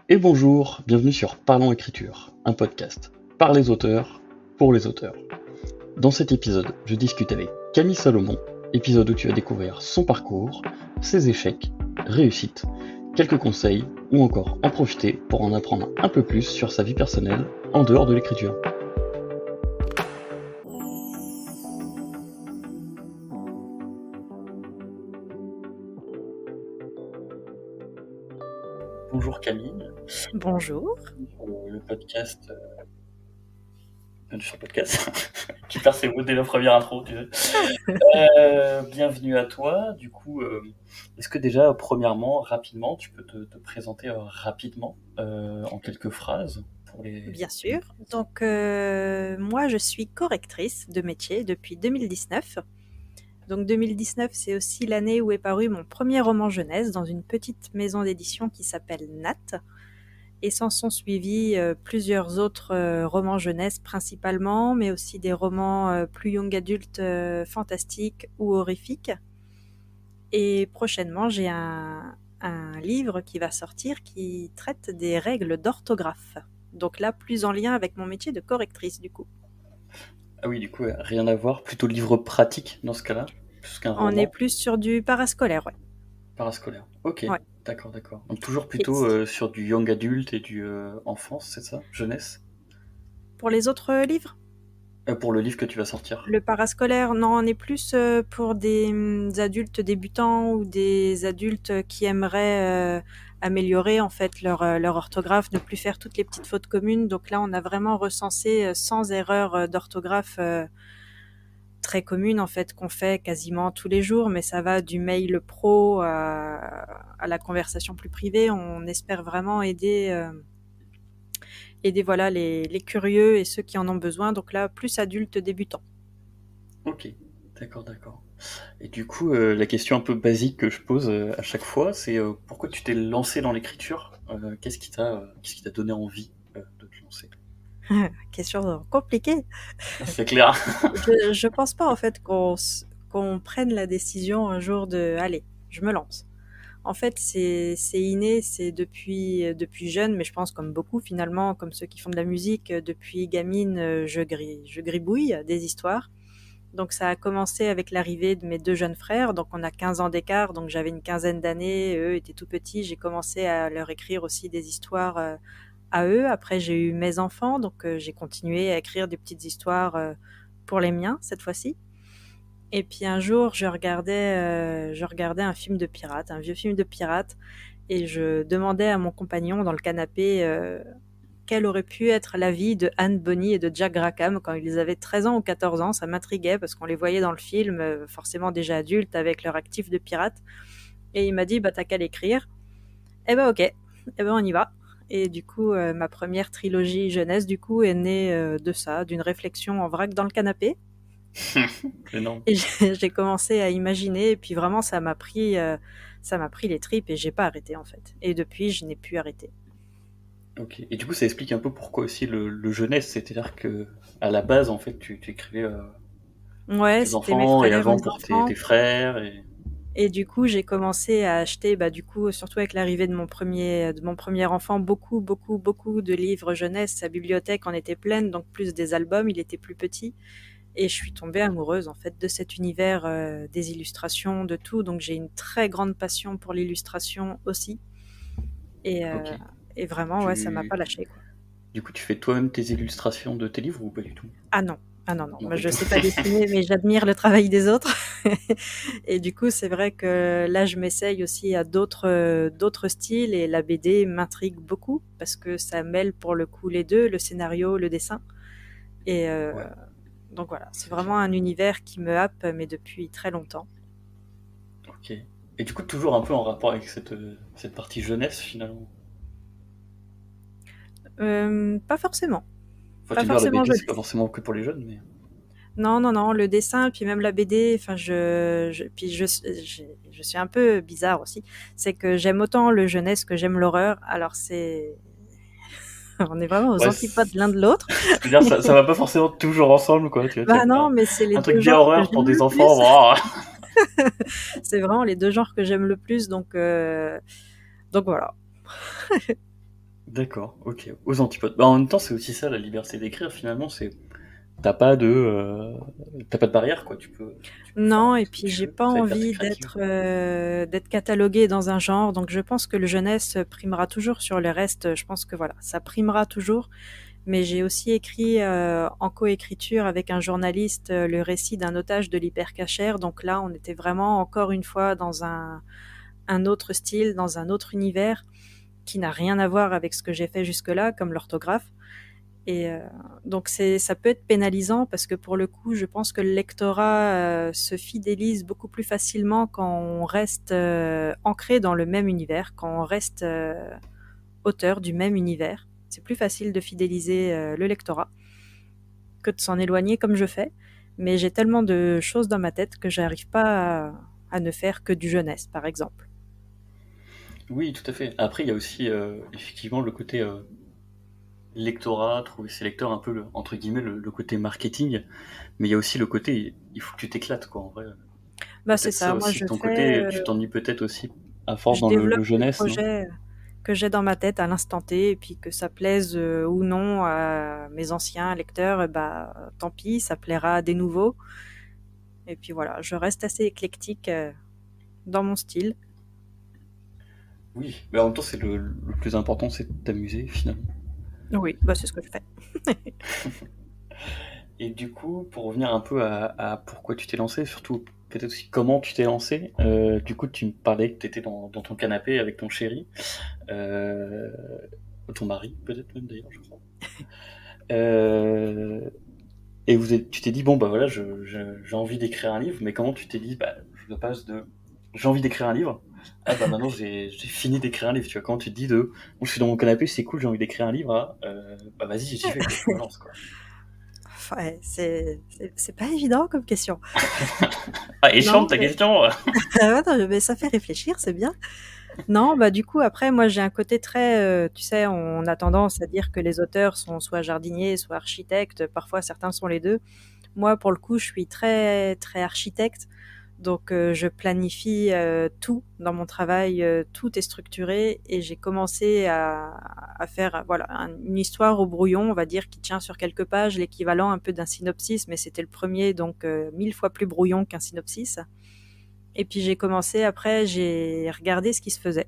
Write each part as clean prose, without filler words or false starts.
Et bonjour, bienvenue sur Parlons Écriture, un podcast par les auteurs, pour les auteurs. Dans cet épisode, je discute avec Camille Salomon, épisode où tu vas découvrir son parcours, ses échecs, réussites, quelques conseils ou encore en profiter pour en apprendre un peu plus sur sa vie personnelle en dehors de l'écriture. Bonjour Camille, Bonjour. le podcast sur le podcast qui perd ses mots dès la première intro, tu sais. Bienvenue à toi. Du coup, est-ce que déjà, premièrement, rapidement, tu peux te présenter rapidement en quelques phrases pour les... Bien sûr. Donc, moi, je suis correctrice de métier depuis 2019. Donc, 2019, c'est aussi l'année où est paru mon premier roman jeunesse dans une petite maison d'édition qui s'appelle Nat. Et s'en sont suivis plusieurs autres romans jeunesse principalement, mais aussi des romans plus young adultes fantastiques ou horrifiques. Et prochainement, j'ai un livre qui va sortir qui traite des règles d'orthographe. Donc là, plus en lien avec mon métier de correctrice, du coup. Ah oui, du coup, rien à voir. Plutôt livre pratique dans ce cas-là, plus qu'un On est roman plus sur du parascolaire, ouais. parascolaire. Ok, Ouais. d'accord. Donc toujours Et plutôt sur du young adulte et du enfance, c'est ça? Jeunesse? pour les autres livres, Pour le livre que tu vas sortir. le parascolaire, non, on est plus pour des adultes débutants ou des adultes qui aimeraient améliorer en fait leur orthographe, ne plus faire toutes les petites fautes communes. Donc là, on a vraiment recensé 100 erreurs d'orthographe très commune en fait qu'on fait quasiment tous les jours, mais ça va du mail pro à la conversation plus privée. On espère vraiment aider voilà les curieux et ceux qui en ont besoin. Donc là, plus adultes débutants. Ok, d'accord. Et du coup, la question un peu basique que je pose à chaque fois, c'est pourquoi tu t'es lancé dans l'écriture? Qu'est-ce qui t'a donné envie de te lancer? Question compliquée. C'est clair. Je pense pas en fait qu'on prenne la décision un jour de allez, je me lance. En fait, c'est inné, c'est depuis jeune, mais je pense comme beaucoup finalement, comme ceux qui font de la musique, depuis gamine, je gribouille des histoires. Donc ça a commencé avec l'arrivée de mes deux jeunes frères, donc on a 15 ans d'écart, donc j'avais une quinzaine d'années, eux étaient tout petits, j'ai commencé à leur écrire aussi des histoires à eux. Après j'ai eu mes enfants, donc j'ai continué à écrire des petites histoires pour les miens cette fois-ci. Et puis un jour, je regardais un film de pirate, un vieux film de pirate, et je demandais à mon compagnon dans le canapé quelle aurait pu être la vie de Anne Bonny et de Jack Rackham quand ils avaient 13 ans ou 14 ans. Ça m'intriguait parce qu'on les voyait dans le film, forcément déjà adultes avec leur actif de pirate. Et il m'a dit, bah t'as qu'à l'écrire. Eh ben ok, eh ben on y va. Et du coup, ma première trilogie jeunesse, du coup, est née de ça, d'une réflexion en vrac dans le canapé. Énorme. Et j'ai commencé à imaginer, et puis vraiment, ça m'a pris les tripes, et j'ai pas arrêté, en fait. Et depuis, je n'ai plus arrêté. Ok. Et du coup, ça explique un peu pourquoi aussi le jeunesse, c'est-à-dire que à la base, en fait, tu écrivais pour Ouais, tes c'était mes enfants et frères, avant mes pour enfants. tes frères. Et du coup, j'ai commencé à acheter, bah, du coup, surtout avec l'arrivée de mon premier enfant, beaucoup de livres jeunesse. Sa bibliothèque en était pleine, donc plus des albums, il était plus petit. Et je suis tombée amoureuse, en fait, de cet univers, des illustrations, de tout. Donc j'ai une très grande passion pour l'illustration aussi. Et, Ok. et vraiment, ouais, ça m'a Tu, pas lâché, quoi. du coup, tu fais toi-même tes illustrations de tes livres ou pas du tout? Ah non, ah non, non. Non, Moi, pas du je tout. sais pas dessiner, mais j'admire le travail des autres. Et du coup, c'est vrai que là, je m'essaye aussi à d'autres styles, et la BD m'intrigue beaucoup parce que ça mêle pour le coup les deux, le scénario, le dessin. Et Ouais, donc voilà, c'est c'est clair. vraiment un univers qui me happe, mais depuis très longtemps. Ok. Et du coup, toujours un peu en rapport avec cette partie jeunesse finalement. Pas forcément, Enfin, pas tu me dire, la forcément BD, c'est pas jeunesse. forcément que pour les jeunes, mais. Non, non, non, le dessin, puis même la BD, enfin, je suis un peu bizarre aussi. C'est que j'aime autant le jeunesse que j'aime l'horreur. Alors on est vraiment aux Ouais, antipodes l'un de l'autre. c'est-à-dire, ça va pas forcément toujours ensemble, quoi. Tu vois, tu Bah vas non, faire mais c'est les un truc deux bien genres que horreur pour j'aime des le enfants. plus. Waouh. C'est vraiment les deux genres que j'aime le plus, donc voilà. D'accord, ok. Aux antipodes. Bah, en même temps, c'est aussi ça la liberté d'écrire. Finalement, c'est t'as pas de t'as pas de barrière quoi. Tu peux faire un Non, peu et ce que puis tu j'ai veux. pas C'est la liberté envie créative. d'être cataloguée dans un genre, donc je pense que le jeunesse primera toujours sur le reste. Je pense que voilà, ça primera toujours. Mais j'ai aussi écrit en coécriture avec un journaliste le récit d'un otage de l'hypercachère. Donc là, on était vraiment encore une fois dans un autre style, dans un autre univers qui n'a rien à voir avec ce que j'ai fait jusque-là, comme l'orthographe. Et donc ça peut être pénalisant parce que pour le coup, je pense que le lectorat se fidélise beaucoup plus facilement quand on reste ancré dans le même univers, quand on reste auteur du même univers. C'est plus facile de fidéliser le lectorat que de s'en éloigner comme je fais. Mais j'ai tellement de choses dans ma tête que j'arrive pas à ne faire que du jeunesse, par exemple. Oui, tout à fait. Après, il y a aussi effectivement le côté lectorat, trouver ses lecteurs, un peu entre guillemets le côté marketing. Mais il y a aussi le côté il faut que tu t'éclates quoi. En vrai, Bah c'est peut-être ça ça. Moi, aussi de ton côté. Tu t'ennuies peut-être aussi à force je dans le développe les jeunesse, non? projets que j'ai dans ma tête à l'instant T, et puis que ça plaise ou non à mes anciens lecteurs, bah tant pis, ça plaira à des nouveaux. Et puis voilà, je reste assez éclectique dans mon style. Oui, mais en même temps, c'est le plus important, c'est de t'amuser finalement. Oui, bah c'est ce que je fais. Et du coup, pour revenir un peu à pourquoi tu t'es lancé, surtout peut-être aussi comment tu t'es lancé, du coup, tu me parlais que tu étais dans ton canapé avec ton chéri, euh, ton mari, peut-être même d'ailleurs, je crois. Euh, et tu t'es dit, bon, bah voilà, j'ai envie d'écrire un livre, mais comment tu t'es dit, bah, je passe de j'ai envie d'écrire un livre, ah bah maintenant j'ai fini d'écrire un livre, tu vois, comment tu te dis de, bon, je suis dans mon canapé, c'est cool, j'ai envie d'écrire un livre, bah vas-y, j'y vais, quoi, je me lance, quoi. Ouais, c'est pas évident comme question. Ah, et Non, chante ta mais, question! ah ouais, non, mais ça fait réfléchir, c'est bien. Non, bah du coup après moi j'ai un côté très, tu sais, on a tendance à dire que les auteurs sont soit jardiniers, soit architectes. Parfois certains sont les deux. Moi, pour le coup, je suis très très architecte, donc je planifie tout dans mon travail, tout est structuré, et j'ai commencé à faire voilà une histoire au brouillon, on va dire, qui tient sur quelques pages, l'équivalent un peu d'un synopsis, mais c'était le premier, donc 1000 fois plus brouillon qu'un synopsis. Et puis j'ai commencé après, j'ai regardé ce qui se faisait.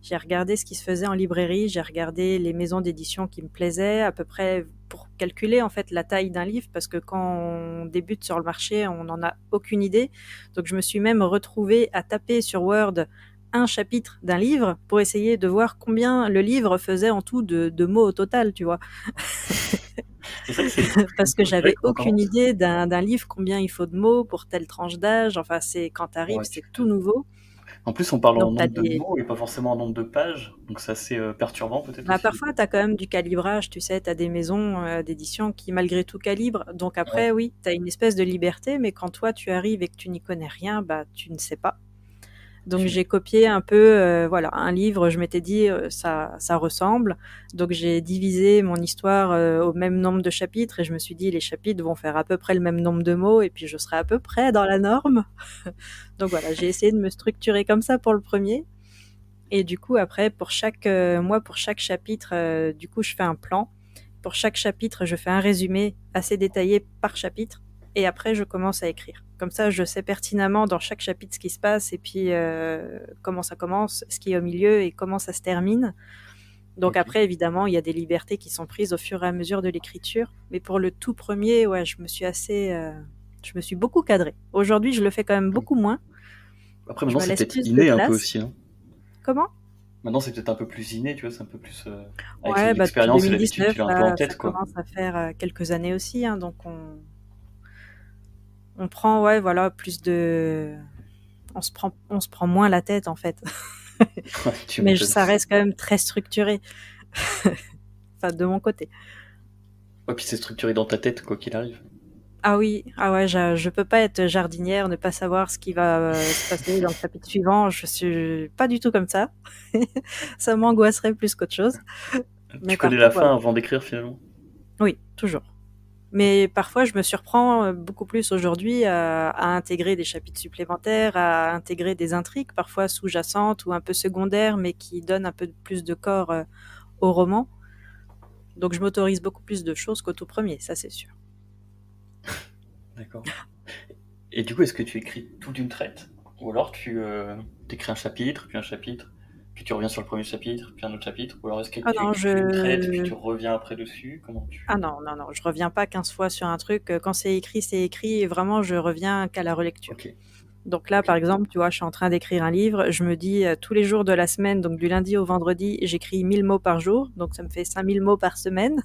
J'ai regardé ce qui se faisait en librairie, j'ai regardé les maisons d'édition qui me plaisaient, à peu près pour calculer en fait la taille d'un livre, parce que quand on débute sur le marché, on n'en a aucune idée. Donc je me suis même retrouvée à taper sur Word un chapitre d'un livre pour essayer de voir combien le livre faisait en tout de mots au total, tu vois. C'est vrai que c'est Parce que c'est vrai j'avais que quand on aucune commence, idée d'un livre, combien il faut de mots pour telle tranche d'âge. Enfin, c'est quand t'arrives, ouais, tu c'est tout m'étonnes. nouveau. En plus, on parle en Donc t'as nombre de des, mots et pas forcément en nombre de pages, donc c'est assez perturbant peut-être Bah, aussi des parfois, fois. tu as quand même du calibrage, tu sais, tu as des maisons d'édition qui, malgré tout, calibrent. Donc Ouais, après, oui, tu as une espèce de liberté, mais quand toi, tu arrives et que tu n'y connais rien, bah, tu ne sais pas. Donc tu j'ai m'étonnes. copié un peu, voilà, un livre, je m'étais dit, ça ressemble. Donc j'ai divisé mon histoire au même nombre de chapitres, et je me suis dit, les chapitres vont faire à peu près le même nombre de mots, et puis je serai à peu près dans la norme. Donc voilà, j'ai essayé de me structurer comme ça pour le premier. Et du coup, après, pour chaque chapitre, du coup, je fais un plan. Pour chaque chapitre, je fais un résumé assez détaillé par chapitre. Et après, je commence à écrire. Comme ça, je sais pertinemment dans chaque chapitre ce qui se passe, et puis comment ça commence, ce qui est au milieu et comment ça se termine. Donc Ok. après, évidemment, il y a des libertés qui sont prises au fur et à mesure de l'écriture. Mais pour le tout premier, ouais, je me suis beaucoup cadrée. Aujourd'hui, je le fais quand même beaucoup moins. Après, Je maintenant, me c'est laisse peut-être plus de inné un peu place. aussi, hein. Comment? Maintenant, c'est peut-être un peu plus inné, tu vois, c'est un peu plus avec Ouais, bah depuis l'expérience et l'habitude, 2019, tu l'as un peu en là, ça tête, quoi. commence à faire quelques années aussi, hein, donc on prend, ouais, voilà, on se prend moins la tête en fait. Ouais, tu Mais m'étonnes. ça reste quand même très structuré, enfin de mon côté. Ouais, puis c'est structuré dans ta tête, quoi qu'il arrive. Ah oui, ah ouais, je peux pas être jardinière, ne pas savoir ce qui va se passer dans le chapitre suivant. Je suis pas du tout comme ça. Ça m'angoisserait plus qu'autre chose. Tu Mais connais par la contre, voilà. fin avant d'écrire, finalement. Oui, toujours. Mais parfois, je me surprends beaucoup plus aujourd'hui à intégrer des chapitres supplémentaires, à intégrer des intrigues, parfois sous-jacentes ou un peu secondaires, mais qui donnent un peu plus de corps au roman. Donc je m'autorise beaucoup plus de choses qu'au tout premier, ça c'est sûr. D'accord. Et du coup, est-ce que tu écris tout d'une traite? Ou alors tu écris un chapitre, puis tu reviens sur le premier chapitre, puis un autre chapitre? Ou alors est-ce que Ah tu non, écris une traite, puis tu reviens après dessus? Comment tu... Ah non, non, non, je reviens pas 15 fois sur un truc. Quand c'est écrit, et vraiment, je reviens qu'à la relecture. Ok, Donc là, ok, par exemple, tu vois, je suis en train d'écrire un livre, je me dis tous les jours de la semaine, donc du lundi au vendredi, j'écris 1000 mots par jour, donc ça me fait 5000 mots par semaine.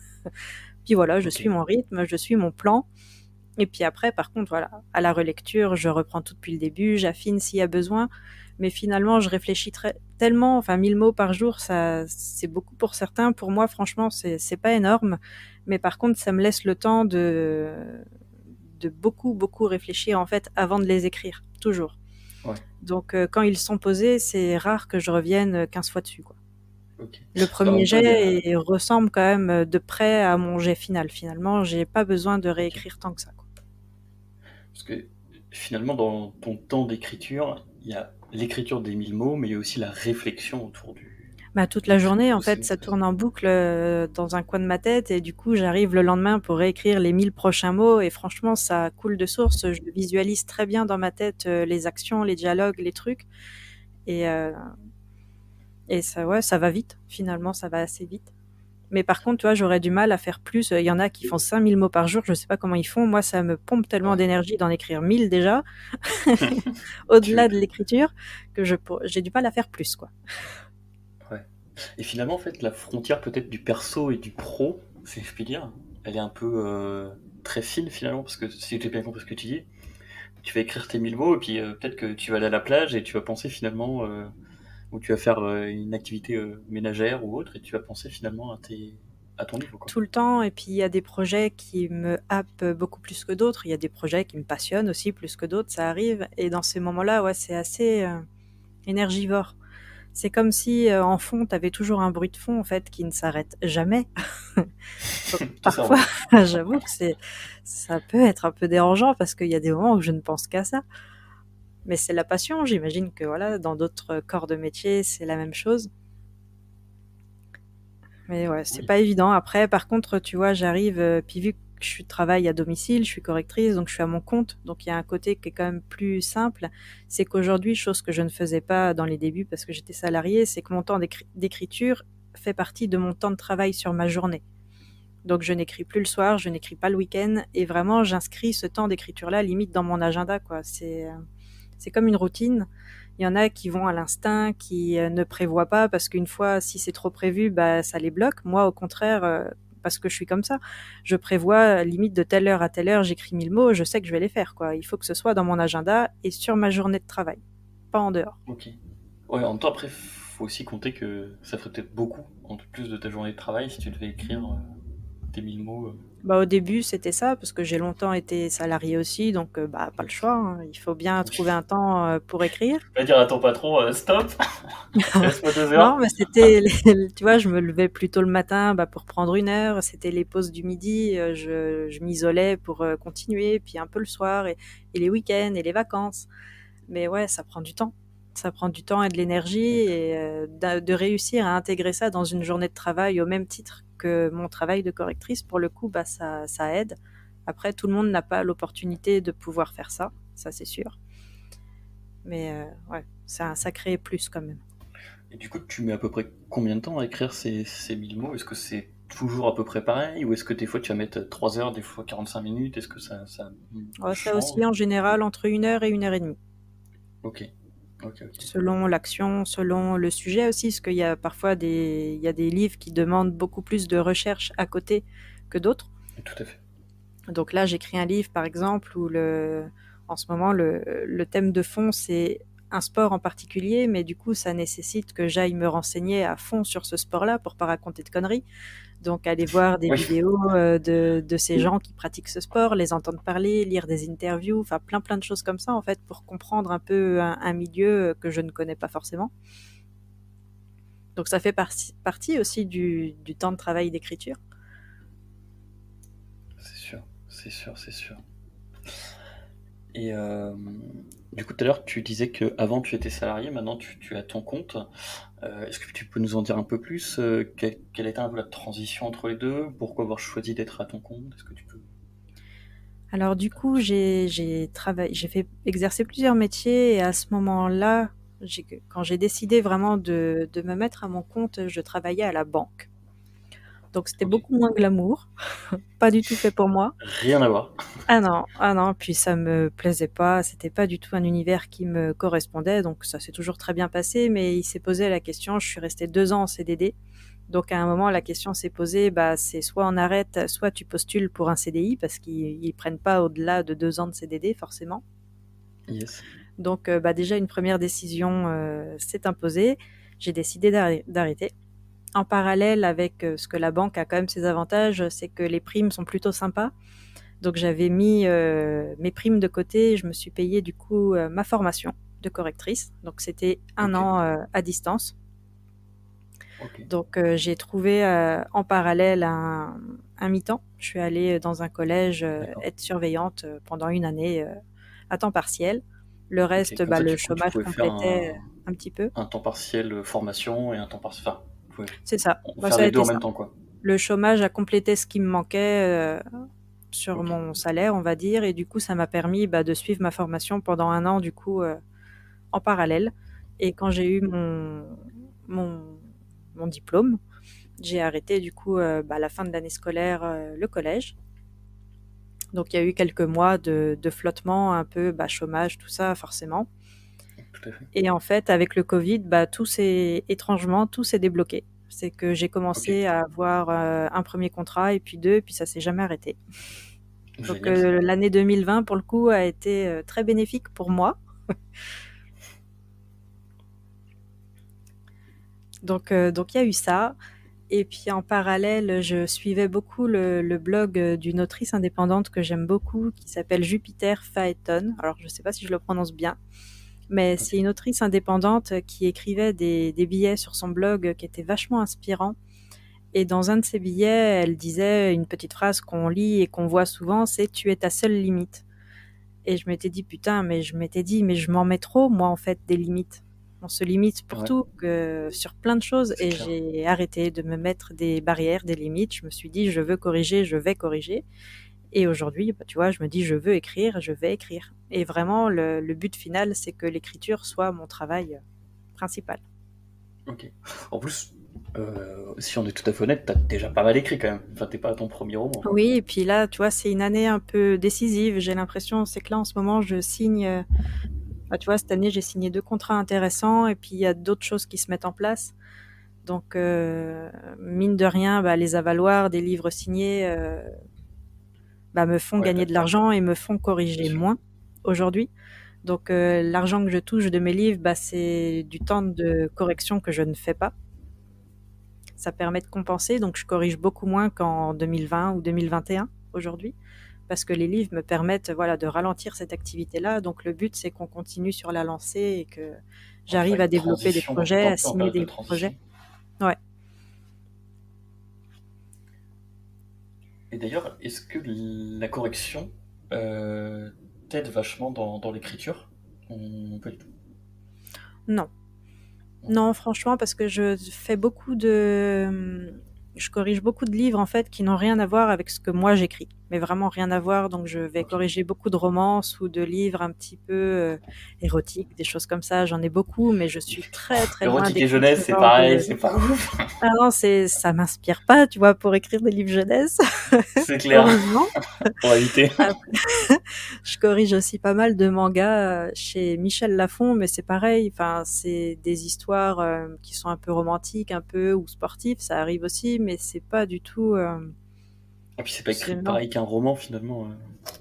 Puis voilà, je ok. suis mon rythme, je suis mon plan. Et puis après, par contre, voilà, à la relecture, je reprends tout depuis le début, j'affine s'il y a besoin. Mais finalement, je réfléchis tellement, enfin 1000 mots par jour, ça, c'est beaucoup pour certains. Pour moi, franchement, c'est pas énorme. Mais par contre, ça me laisse le temps de beaucoup, beaucoup réfléchir en fait avant de les écrire, toujours. Ouais, Donc quand ils sont posés, c'est rare que je revienne 15 fois dessus, quoi. ok. Le Parce qu'en premier même temps, il y jet a... ressemble quand même de près à mon jet final. Finalement, j'ai pas besoin de Ok. réécrire tant que ça, quoi. Parce que finalement, dans ton temps d'écriture, il y a l'écriture des 1000 mots, mais il y a aussi la réflexion autour Bah, toute la journée, en de ces fait, mots. ça tourne en boucle dans un coin de ma tête et du coup, j'arrive le lendemain pour réécrire les 1000 prochains mots et franchement, ça coule de source. Je visualise très bien dans ma tête les actions, les dialogues, les trucs et, euh, et ça, ouais, ça va vite. Finalement, ça va assez vite. Mais par contre, tu vois, j'aurais du mal à faire plus. Il y en a qui font 5000 mots par jour, je sais pas comment ils font. Moi, ça me pompe tellement Ouais, d'énergie d'en écrire 1000 déjà, tu au-delà de m'étonnes. l'écriture, que j'ai du mal à faire plus, quoi. Ouais. Et finalement, en fait, la frontière peut-être du perso et du pro, si je puis dire, elle est un peu très fine finalement, parce que si j'ai bien compris ce que tu dis, tu vas écrire tes 1000 mots, et puis peut-être que tu vas aller à la plage et tu vas penser finalement, ou tu vas faire une activité ménagère ou autre, et tu vas penser finalement à ton livre, quoi. Tout le temps. Et puis, il y a des projets qui me happent beaucoup plus que d'autres. Il y a des projets qui me passionnent aussi plus que d'autres, ça arrive. Et dans ces moments-là, ouais, c'est assez énergivore. C'est comme si en fond, tu avais toujours un bruit de fond en fait qui ne s'arrête jamais. Donc Ton parfois, cerveau. j'avoue que ça peut être un peu dérangeant parce qu'il y a des moments où je ne pense qu'à ça. Mais c'est la passion. J'imagine que voilà, dans d'autres corps de métier, c'est la même chose. Mais ouais, c'est Oui. pas évident. Après, par contre, tu vois, j'arrive, puis vu que je travaille à domicile, je suis correctrice, donc je suis à mon compte. Donc il y a un côté qui est quand même plus simple. C'est qu'aujourd'hui, chose que je ne faisais pas dans les débuts parce que j'étais salariée, c'est que mon temps d'écriture fait partie de mon temps de travail sur ma journée. Donc je n'écris plus le soir, je n'écris pas le week-end, et vraiment j'inscris ce temps d'écriture-là limite dans mon agenda, quoi. C'est comme une routine. Il y en a qui vont à l'instinct, qui ne prévoient pas parce qu'une fois, si c'est trop prévu, bah, ça les bloque. Moi, au contraire, parce que je suis comme ça, je prévois limite de telle heure à telle heure, j'écris 1000 mots, je sais que je vais les faire, quoi. Il faut que ce soit dans mon agenda et sur ma journée de travail, pas en dehors. Ok. Ouais, en même temps, après, faut aussi compter que ça ferait peut-être beaucoup, en plus de ta journée de travail, si tu devais écrire tes 1000 mots. Bah, au début, c'était ça, parce que j'ai longtemps été salariée aussi, donc bah, pas le Oui. choix, hein. Il faut bien Oui. trouver un temps pour écrire. Tu peux pas dire à ton patron, stop, laisse-moi deux Non, heures. mais c'était, tu vois, je me levais plus tôt le matin bah, pour prendre une heure. C'était les pauses du midi. Je m'isolais pour continuer, puis un peu le soir et les week-ends et les vacances. Mais ouais, ça prend du temps. Ça prend du temps et de l'énergie et de réussir à intégrer ça dans une journée de travail au même titre que mon travail de correctrice. Pour le coup, bah, ça aide. Après, tout le monde n'a pas l'opportunité de pouvoir faire ça c'est sûr. Mais ouais, c'est un sacré plus quand même. Et du coup, tu mets à peu près combien de temps à écrire ces 1000 mots? Est-ce que c'est toujours à peu près pareil? Ou est-ce que des fois tu vas mettre 3 heures, des fois 45 minutes? Est-ce que ça Ouais, ça change? oscille en général entre une heure et une heure et demie, Ok, ok, ok. selon l'action, selon le sujet aussi, parce qu'il y a parfois il y a des livres qui demandent beaucoup plus de recherche à côté que d'autres. Tout à fait. Donc là, j'écris un livre, par exemple, où en ce moment, le thème de fond, c'est un sport en particulier, mais du coup, ça nécessite que j'aille me renseigner à fond sur ce sport-là pour pas raconter de conneries. Donc, aller voir des Oui, vidéos de ces gens qui pratiquent ce sport, les entendre parler, lire des interviews, enfin plein de choses comme ça, en fait, pour comprendre un peu un milieu que je ne connais pas forcément. Donc, ça fait partie aussi du temps de travail d'écriture. c'est sûr, c'est sûr, c'est sûr. Et du coup, tout à l'heure, tu disais que avant tu étais salarié, maintenant tu as ton compte. Est-ce que tu peux nous en dire un peu plus? Quelle était un peu la transition entre les deux? Pourquoi avoir choisi d'être à ton compte? Est-ce que tu peux Alors du coup, j'ai fait exercer plusieurs métiers et à ce moment-là, quand j'ai décidé vraiment de me mettre à mon compte, je travaillais à la banque. Donc c'était Ok. beaucoup moins glamour, pas du tout fait pour moi. Rien à voir. Ah non, puis ça me plaisait pas, c'était pas du tout un univers qui me correspondait, donc ça s'est toujours très bien passé, mais il s'est posé la question, je suis restée 2 ans en CDD, donc à un moment la question s'est posée, bah c'est soit on arrête, soit tu postules pour un CDI, parce qu'ils prennent pas au-delà de 2 ans de CDD forcément. Yes. Donc bah déjà une première décision s'est imposée, j'ai décidé d'arrêter. En parallèle avec ce que la banque a quand même ses avantages, c'est que les primes sont plutôt sympas. Donc j'avais mis mes primes de côté, je me suis payé du coup ma formation de correctrice. Donc c'était un Ok. an à distance. Ok. Donc j'ai trouvé en parallèle un mi-temps. Je suis allée dans un collège D'accord. être surveillante pendant une année à temps partiel. Le Ok. reste, Comme bah, ça, le du coup, tu chômage pouvais faire complétait un petit peu. un temps partiel formation et un temps partiel. Enfin, tu pouvais C'est ça. Bah, faire ça a les deux été en ça. même temps, quoi. Le chômage a complété ce qui me manquait sur Ok. mon salaire, on va dire, et du coup, ça m'a permis bah, de suivre ma formation pendant un an, du coup, en parallèle. Et quand j'ai eu mon, mon diplôme, j'ai arrêté, du coup, bah, à la fin de l'année scolaire, le collège. Donc, il y a eu quelques mois de flottement, un peu bah, chômage, tout ça, forcément. Tout à fait. Et en fait, avec le Covid, bah, étrangement, tout s'est débloqué. C'est que j'ai Ok. commencé à avoir un premier contrat, et puis deux, et puis ça s'est jamais arrêté. Donc Génial ça. l'année 2020, pour le coup, a été très bénéfique pour moi. Donc il y a eu ça. Et puis en parallèle, je suivais beaucoup le blog d'une autrice indépendante que j'aime beaucoup, qui s'appelle Jupiter Phaeton. Alors je ne sais pas si je le prononce bien, mais Ok. c'est une autrice indépendante qui écrivait des billets sur son blog qui étaient vachement inspirants. Et dans un de ses billets, elle disait une petite phrase qu'on lit et qu'on voit souvent, c'est «Tu es ta seule limite». Et je m'étais dit, putain, mais je m'étais dit, mais je m'en mets trop, moi, en fait, des limites. On se limite pour Ouais, tout, sur plein de choses, c'est et clair. j'ai arrêté de me mettre des barrières, des limites. Je me suis dit, je veux corriger, je vais corriger. Et aujourd'hui, bah, tu vois, je me dis, je veux écrire, je vais écrire. Et vraiment, le but final, c'est que l'écriture soit mon travail principal. Ok. En plus, si on est tout à fait honnête, t'as déjà pas mal écrit quand même. Enfin, t'es pas à ton premier roman. Oui, et puis là, tu vois, c'est une année un peu décisive. J'ai l'impression, c'est que là, en ce moment, je signe. Bah, tu vois, cette année, j'ai signé 2 contrats intéressants et puis il y a d'autres choses qui se mettent en place. Donc, mine de rien, bah, les avaloirs des livres signés bah, me font Ouais, gagner de l'argent et me font c'est corriger sûr. moins aujourd'hui. Donc, l'argent que je touche de mes livres, bah, c'est du temps de correction que je ne fais pas. Ça permet de compenser, donc je corrige beaucoup moins qu'en 2020 ou 2021 aujourd'hui, parce que les livres me permettent voilà, de ralentir cette activité-là. Donc le but, c'est qu'on continue sur la lancée et que On va faire j'arrive à une développer des transition, donc t'es projets, un à peu en signer période de des projets. transition. Ouais. Et d'ailleurs, est-ce que la correction euh, t'aide vachement dans l'écriture? Pas du tout. Non. Non. Non, franchement, parce que je corrige beaucoup de livres en fait qui n'ont rien à voir avec ce que moi j'écris, mais vraiment rien à voir. Donc je vais Ok. corriger beaucoup de romances ou de livres un petit peu érotiques, des choses comme ça. J'en ai beaucoup, mais je suis très très loin Érotique et d'écrire ce jeunesse, c'est genre pareil, de. c'est pas ouf. Ah non, ça m'inspire pas, tu vois, pour écrire des livres jeunesse. C'est clair. Heureusement. On va éviter. Je corrige aussi pas mal de mangas chez Michel Lafon, mais c'est pareil. Enfin, c'est des histoires qui sont un peu romantiques, un peu ou sportives. Ça arrive aussi, mais c'est pas du tout. Et puis c'est pas écrit Non. pareil qu'un roman finalement.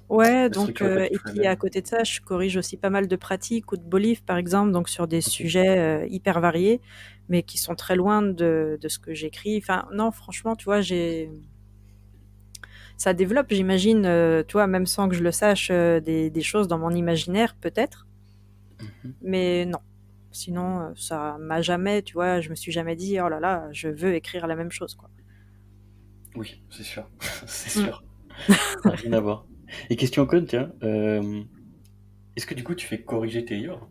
Ouais, La donc structure est pas du et tout la puis à même. côté de ça, je corrige aussi pas mal de pratiques ou de beaux livres, par exemple, donc sur des Ok. sujets hyper variés, mais qui sont très loin de ce que j'écris. Enfin, non, franchement, tu vois, ça développe, j'imagine, tu vois, même sans que je le sache, des choses dans mon imaginaire, peut-être. Mhm. Mais non. Sinon, ça m'a jamais, tu vois, je me suis jamais dit, oh là là, je veux écrire la même chose, quoi. Oui, c'est sûr. C'est Mm. sûr. Rien à voir. Et question con, tiens. est-ce que du coup tu fais corriger tes livres?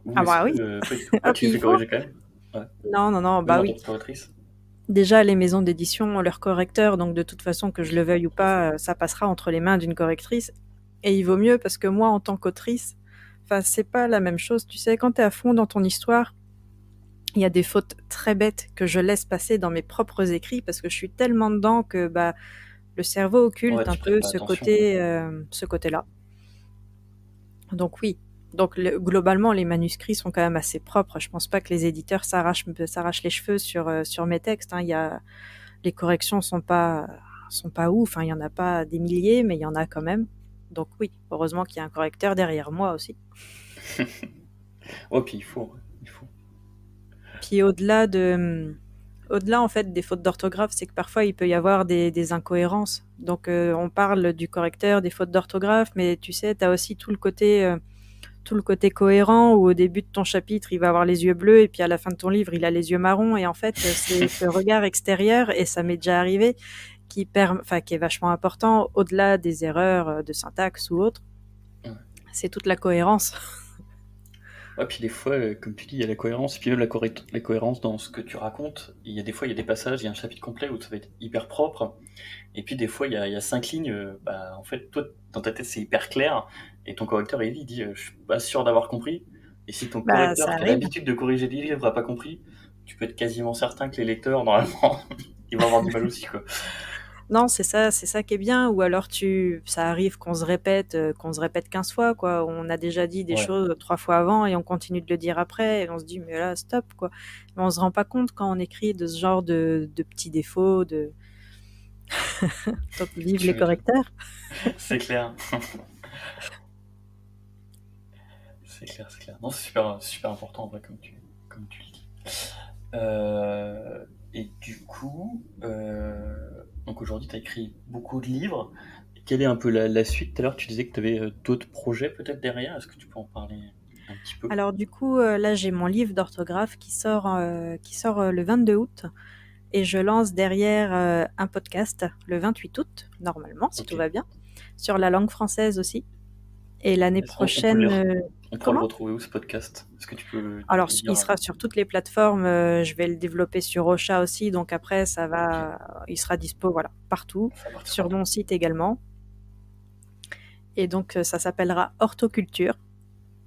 Ou Ah est-ce bah oui, que pas du tout? Ah, ah tu les puis il fais faut. corriger quand même? Ouais. Non, non, non, Même bah en tant oui. que correctrice? Déjà, les maisons d'édition ont leurs correcteurs, donc de toute façon, que je le Oui, veuille ou pas faux. pas, ça passera entre les mains d'une correctrice. Et il vaut mieux parce que moi, en tant qu'autrice, enfin, c'est pas la même chose. Tu sais, quand t'es à fond dans ton histoire, il y a des fautes très bêtes que je laisse passer dans mes propres écrits parce que je suis tellement dedans que bah, le cerveau Ouais, occulte un tu prêtes peu pas attention. ce côté-là. Donc oui. Donc globalement, les manuscrits sont quand même assez propres. Je pense pas que les éditeurs s'arrachent les cheveux sur mes textes, hein. Les corrections sont pas ouf. Hein. Il y en a pas des milliers, mais il y en a quand même. Donc oui, heureusement qu'il y a un correcteur derrière moi aussi. Ouais, puis il faut, ouais, il faut. Puis au-delà en fait des fautes d'orthographe, c'est que parfois il peut y avoir des incohérences. Donc on parle du correcteur, des fautes d'orthographe, mais tu sais, tu as aussi tout le côté cohérent où au début de ton chapitre, il va avoir les yeux bleus et puis à la fin de ton livre, il a les yeux marrons. Et en fait, c'est ce regard extérieur, et ça m'est déjà arrivé, qui est vachement important au-delà des erreurs de syntaxe ou autre. Ouais. C'est toute la cohérence. Ouais, puis des fois, comme tu dis, il y a la cohérence, puis même la cohérence dans ce que tu racontes. Il y a des fois, il y a des passages, il y a un chapitre complet où ça va être hyper propre, et puis des fois, il y a 5 lignes, bah, en fait, toi, dans ta tête, c'est hyper clair, et ton correcteur, il dit, je suis pas sûr d'avoir compris. Et si ton Bah, ça correcteur, qui a arrive. l'habitude de corriger des livres, a pas compris, tu peux être quasiment certain que les lecteurs, normalement, ils vont avoir du mal aussi, quoi. Non, c'est ça qui est bien. Ou alors ça arrive qu'on se répète 15 fois, quoi. On a déjà dit des Ouais, choses 3 fois avant et on continue de le dire après et on se dit, mais là, stop, quoi. Mais on se rend pas compte quand on écrit de ce genre de petits défauts, donc vive tu les m'étonnes. correcteurs. C'est clair. C'est clair, c'est clair. Non, c'est super, super important, en vrai, comme tu le dis. Et du coup, donc aujourd'hui, tu as écrit beaucoup de livres. Quelle est un peu la suite? Tout à l'heure, tu disais que tu avais d'autres projets peut-être derrière. Est-ce que tu peux en parler un petit peu? Alors du coup, là, j'ai mon livre d'orthographe qui sort le 22 août. Et je lance derrière un podcast le 28 août, normalement, si Ok. tout va bien, sur la langue française aussi. Et l'année On peut prochaine, on pourra le comment? retrouver où ce podcast? Est-ce que tu peux Alors, le il dire? sera sur toutes les plateformes. Je vais le développer sur Ocha aussi. Donc après, Ok. il sera dispo, voilà, partout. Ça va partir Sur partout. mon site également. Et donc, ça s'appellera Hortoculture.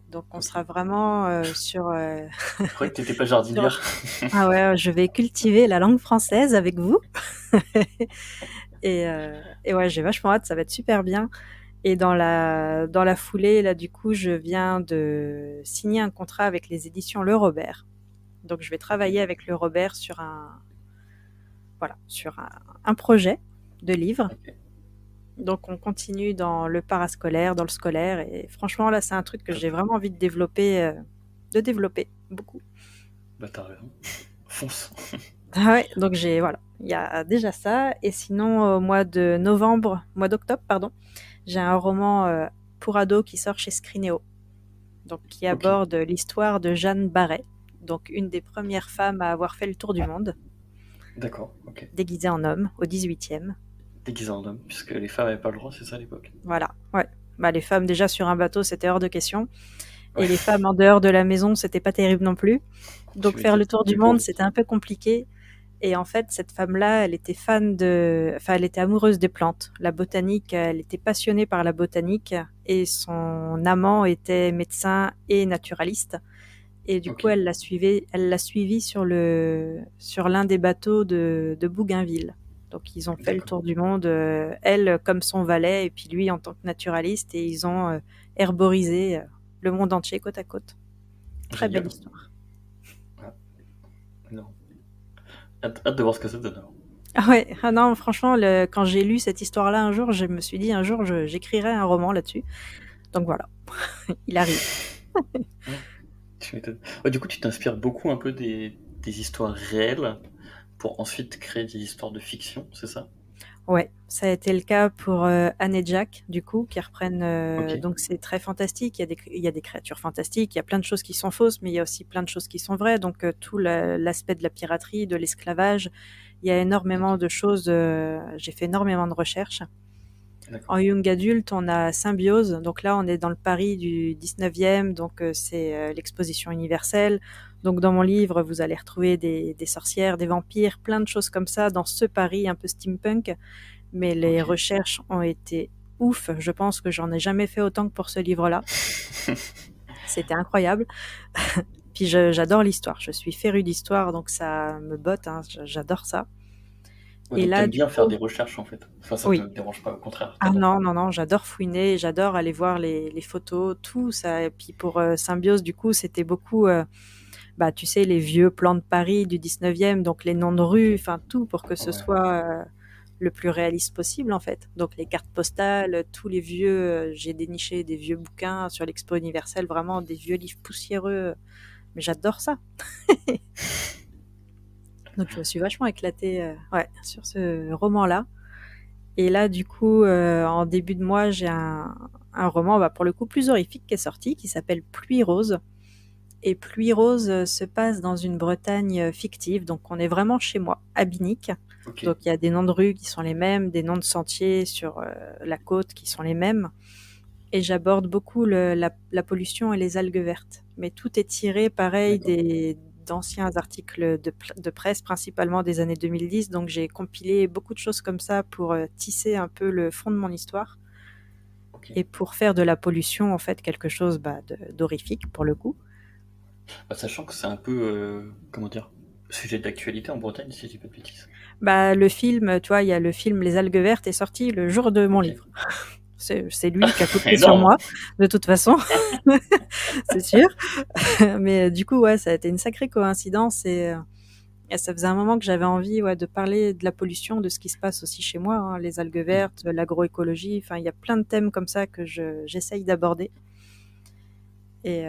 Donc, on Ok. sera vraiment Je croyais que tu n'étais pas sur. jardinière. Ah ouais, je vais cultiver la langue française avec vous. Et ouais, j'ai vachement hâte. Ça va être super bien. Et dans la foulée, là, du coup, je viens de signer un contrat avec les éditions Le Robert. Donc, je vais Ok. travailler avec Le Robert voilà, sur un projet de livre. Ok. Donc, on continue dans le parascolaire, dans le scolaire. Et franchement, là, c'est un truc que Top. j'ai vraiment envie de développer beaucoup. Bah, t'as raison. Fonce. Ah ouais, donc voilà, il y a déjà ça. Et sinon, au mois d'octobre, pardon, j'ai un roman pour ados qui sort chez Scrinéo. Donc qui Ok. aborde l'histoire de Jeanne Barret, donc une des premières femmes à avoir fait le tour du monde, D'accord. Ok. déguisée en homme au 18e. Déguisé en homme, puisque les femmes n'avaient pas le droit, c'est ça à l'époque. Voilà, ouais. Bah, les femmes déjà sur un bateau, c'était hors de question. Ouais, Et les femmes en dehors de la maison, c'était pas terrible non plus. tu Donc faire m'étonnes. le tour du Les monde, pauvres. c'était un peu compliqué. Et en fait, cette femme-là, elle était enfin, elle était amoureuse des plantes. La botanique, elle était passionnée par la botanique. Et son amant était médecin et naturaliste. Et du Ok. coup, elle l'a suivi sur l'un des bateaux de Bougainville. Donc, ils ont fait le D'accord. tour du monde, elle comme son valet, et puis lui en tant que naturaliste, et ils ont herborisé le monde entier côte à côte. Très belle Génial. histoire. Ah, non. Hâte de voir ce que ça donne alors. Ah ouais, ah non, franchement, quand j'ai lu cette histoire-là un jour, je me suis dit un jour, j'écrirai un roman là-dessus. Donc voilà, il arrive. Ouais, tu m'étonnes. Ouais, du coup, tu t'inspires beaucoup un peu des histoires réelles pour ensuite créer des histoires de fiction, c'est ça? Ouais, ça a été le cas pour Anne et Jack, du coup, qui reprennent. Ok. Donc c'est très fantastique. Il y a des créatures fantastiques. Il y a plein de choses qui sont fausses, mais il y a aussi plein de choses qui sont vraies. Donc tout l'aspect de la piraterie, de l'esclavage, il y a Ok. énormément de choses. J'ai fait énormément de recherches. En D'accord. young adulte, on a Symbiose. Donc là, on est dans le Paris du 19e. Donc c'est l'exposition universelle. Donc dans mon livre, vous allez retrouver des sorcières, des vampires, plein de choses comme ça dans ce Paris un peu steampunk. Mais les Ok. recherches ont été ouf. Je pense que j'en ai jamais fait autant que pour ce livre-là. C'était incroyable. Puis j'adore l'histoire. Je suis férue d'histoire, donc ça me botte, hein. J'adore ça. Ouais, Et donc là, t'aimes du bien faire coup, des recherches en fait. Enfin, ça te oui. dérange pas, au contraire, Ah t'adores. non, non, non, j'adore fouiner, j'adore aller voir les photos, tout ça. Et puis pour Symbiose, du coup, c'était beaucoup, bah, tu sais, les vieux plans de Paris du 19e, donc les noms de Ok. rues, enfin tout pour que ce Ouais. soit le plus réaliste possible en fait. Donc les cartes postales, tous les vieux, j'ai déniché des vieux bouquins sur l'Expo universelle, vraiment des vieux livres poussiéreux. Mais j'adore ça. Donc je me suis vachement éclatée ouais, sur ce roman-là. Et là, du coup, en début de mois, j'ai un roman, bah, pour le coup, plus horrifique qui est sorti, qui s'appelle Pluie rose. Et Pluie rose se passe dans une Bretagne fictive, donc on est vraiment chez moi, à Binic. Ok. Donc il y a des noms de rues qui sont les mêmes, des noms de sentiers sur la côte qui sont les mêmes. Et j'aborde beaucoup la pollution et les algues vertes. Mais tout est tiré, pareil, D'accord. d'anciens articles de presse, principalement des années 2010. Donc j'ai compilé beaucoup de choses comme ça pour tisser un peu le fond de mon histoire Ok. et pour faire de la pollution, en fait, quelque chose bah, d'horrifique, pour le coup. Bah, sachant que c'est un peu, comment dire, sujet d'actualité en Bretagne, si je dis pas de bêtises. Bah, le film, tu vois, il y a le film Les algues vertes est sorti le jour de mon Ok. livre. C'est lui qui a copié sur Énorme. moi, de toute façon, c'est sûr. Mais du coup, ouais, ça a été une sacrée coïncidence et ça faisait un moment que j'avais envie ouais, de parler de la pollution, de ce qui se passe aussi chez moi, hein, les algues Mm. vertes, l'agroécologie, enfin, il y a plein de thèmes comme ça que j'essaye d'aborder. Et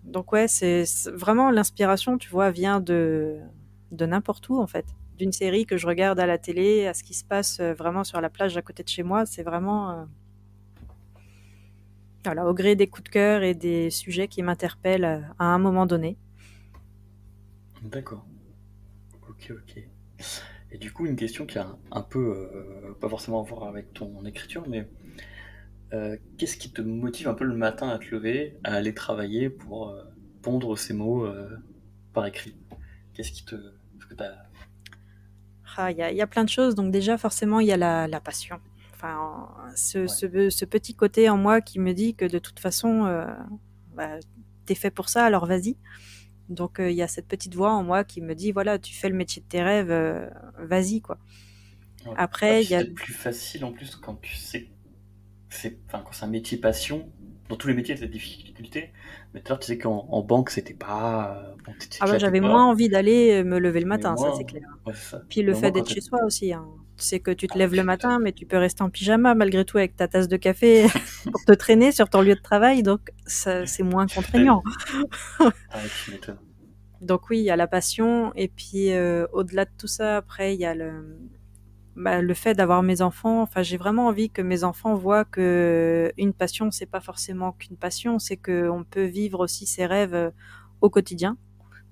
donc, ouais, c'est vraiment l'inspiration, tu vois, vient de n'importe où, en fait. D'une série que je regarde à la télé, à ce qui se passe vraiment sur la plage à côté de chez moi, c'est vraiment voilà, au gré des coups de cœur et des sujets qui m'interpellent à un moment donné. D'accord. Ok, ok. Et du coup, une question qui a un peu, pas forcément à voir avec ton écriture, mais qu'est-ce qui te motive un peu le matin à te lever, à aller travailler pour pondre ces mots par écrit? Qu'est-ce qui te... Parce que t'as... Ah, il y a plein de choses. Donc déjà, forcément, il y a la passion. Enfin, Ouais. ce petit côté en moi qui me dit que de toute façon, bah, t'es fait pour ça, alors vas-y. Donc il y a cette petite voix en moi qui me dit, voilà, tu fais le métier de tes rêves, vas-y, quoi. Ouais. Ah, Après, puis il y c'est a... peut-être plus facile en plus quand tu sais enfin, quand c'est un métier passion. Dans tous les métiers, il y a des difficultés. Mais tout à l'heure, tu sais qu'en banque, c'était pas. Bon, tu Ah bah, t'éclatais j'avais moins pas. envie d'aller me lever le Mais au matin, ça c'est moins, clair. ouais, c'est ça. Puis le Mais au fait moins, quand d'être t'es. chez soi aussi, hein. Tu sais que tu te Ah, lèves le tu matin, m'étonnes. mais tu peux rester en pyjama malgré tout avec ta tasse de café pour te traîner sur ton lieu de travail, donc c'est moins Tu fais ta vie. contraignant. Ah, ouais, tu m'étonnes. Donc oui, il y a la passion, et puis au-delà de tout ça, après, il y a bah, le fait d'avoir mes enfants. Enfin, j'ai vraiment envie que mes enfants voient que une passion, c'est pas forcément qu'une passion, c'est qu'on peut vivre aussi ses rêves au quotidien.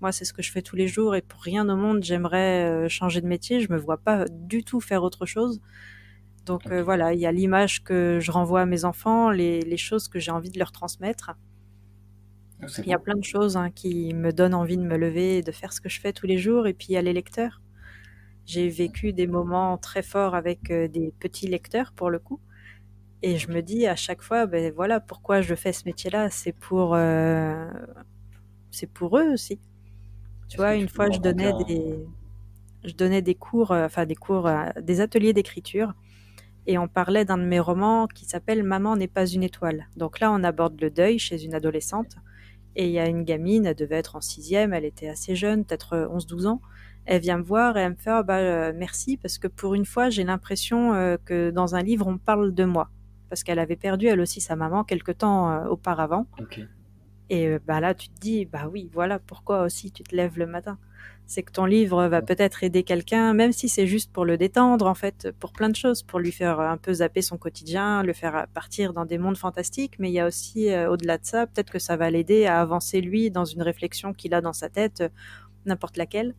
Moi, c'est ce que je fais tous les jours et pour rien au monde, j'aimerais changer de métier. Je me vois pas du tout faire autre chose. Donc Ok. voilà, il y a l'image que je renvoie à mes enfants, les choses que j'ai envie de leur transmettre. Ah, c'est Il y a beau. plein de choses hein, qui me donnent envie de me lever et de faire ce que je fais tous les jours. Et puis il y a les lecteurs. J'ai vécu des moments très forts avec des petits lecteurs pour le coup. Et je Ok. me dis à chaque fois, ben voilà, pourquoi je fais ce métier-là, c'est pour eux aussi. Tu Est-ce que vois, tu une peux me fois, raconter un. je donnais des cours, enfin des cours, des ateliers d'écriture, et on parlait d'un de mes romans qui s'appelle Maman n'est pas une étoile. Donc là, on aborde le deuil chez une adolescente, et il y a une gamine, elle devait être en sixième, elle était assez jeune, peut-être 11-12 ans. Elle vient me voir et elle me fait ah bah, merci, parce que pour une fois, j'ai l'impression que dans un livre, on parle de moi. Parce qu'elle avait perdu, elle aussi, sa maman, quelque temps auparavant. Ok. Et bah là, tu te dis, bah oui, voilà pourquoi aussi tu te lèves le matin. C'est que ton livre va Ouais. peut-être aider quelqu'un, même si c'est juste pour le détendre, en fait, pour plein de choses, pour lui faire un peu zapper son quotidien, le faire partir dans des mondes fantastiques. Mais il y a aussi, au-delà de ça, peut-être que ça va l'aider à avancer lui dans une réflexion qu'il a dans sa tête, n'importe laquelle.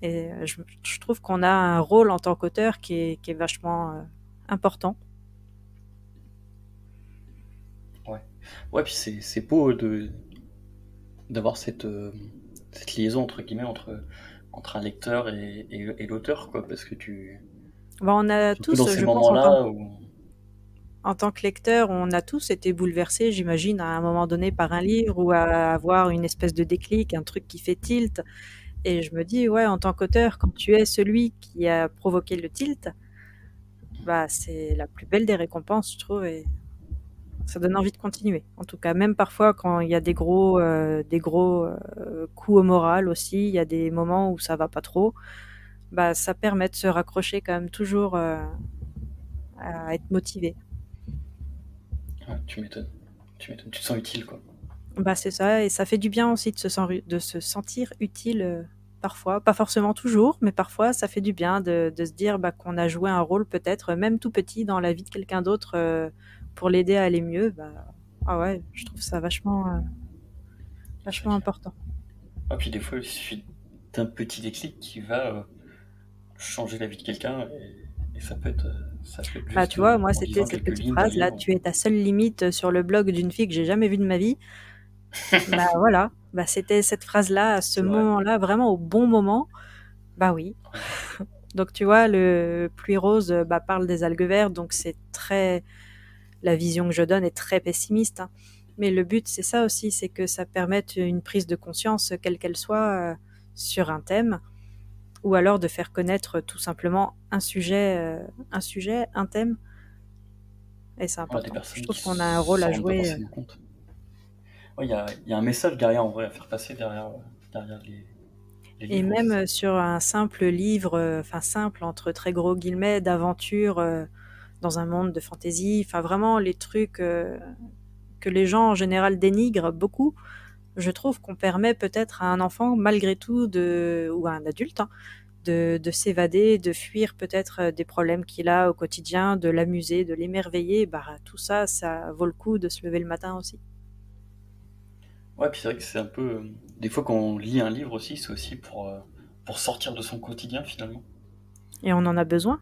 Et je trouve qu'on a un rôle en tant qu'auteur qui est vachement important. Ouais, puis c'est beau d'avoir cette liaison entre guillemets entre un lecteur et l'auteur, quoi, parce que Bon, on a surtout dans tous, ces je pense, moments-là où en tant que lecteur, on a tous été bouleversés, j'imagine, à un moment donné par un livre ou à avoir une espèce de déclic, un truc qui fait tilt. Et je me dis, ouais, en tant qu'auteur, quand tu es celui qui a provoqué le tilt, bah, c'est la plus belle des récompenses, je trouve, et ça donne envie de continuer. En tout cas, même parfois quand il y a des gros coups au moral aussi, il y a des moments où ça va pas trop, bah, ça permet de se raccrocher quand même toujours à être motivé. ouais, tu m'étonnes, tu te sens utile, quoi. Bah, c'est ça, et ça fait du bien aussi de se sentir utile parfois, pas forcément toujours, mais parfois ça fait du bien de se dire bah, qu'on a joué un rôle peut-être même tout petit dans la vie de quelqu'un d'autre pour l'aider à aller mieux. Bah, ah ouais, je trouve ça C'est vachement clair. important. Ah, puis des fois, il suffit d'un petit déclic qui va changer la vie de quelqu'un et ça peut être Bah, juste tu vois, moi en c'était lisant cette quelques petite lignes d'un phrase là, livre. tu es ta seule limite sur le blog d'une fille que j'ai jamais vue de ma vie. Bah voilà, bah, c'était cette phrase-là à ce C'est vrai. moment-là, vraiment au bon moment. Bah oui. Ouais. Donc tu vois, le Pluie rose bah, parle des algues vertes, donc c'est très la vision que je donne est très pessimiste, hein. Mais le but, c'est ça aussi, c'est que ça permette une prise de conscience, quelle qu'elle soit, sur un thème, ou alors de faire connaître tout simplement un thème, et c'est Ouais, des important. Je personnes trouve qui qu'on a un rôle s'en à rendent pas jouer. forcément compte. Ouais, il y a un message derrière, en vrai, à faire passer derrière les Et livres, c'est même ça. sur un simple livre, enfin simple entre très gros guillemets, d'aventure dans un monde de fantasy, enfin vraiment les trucs que les gens en général dénigrent beaucoup. Je trouve qu'on permet peut-être à un enfant, malgré tout, ou à un adulte, hein, de s'évader, de fuir peut-être des problèmes qu'il a au quotidien, de l'amuser, de l'émerveiller. Bah, tout ça, ça vaut le coup de se lever le matin aussi. Ouais, puis c'est vrai que c'est un peu. Des fois, quand on lit un livre aussi, c'est aussi pour sortir de son quotidien, finalement. Et on en a besoin.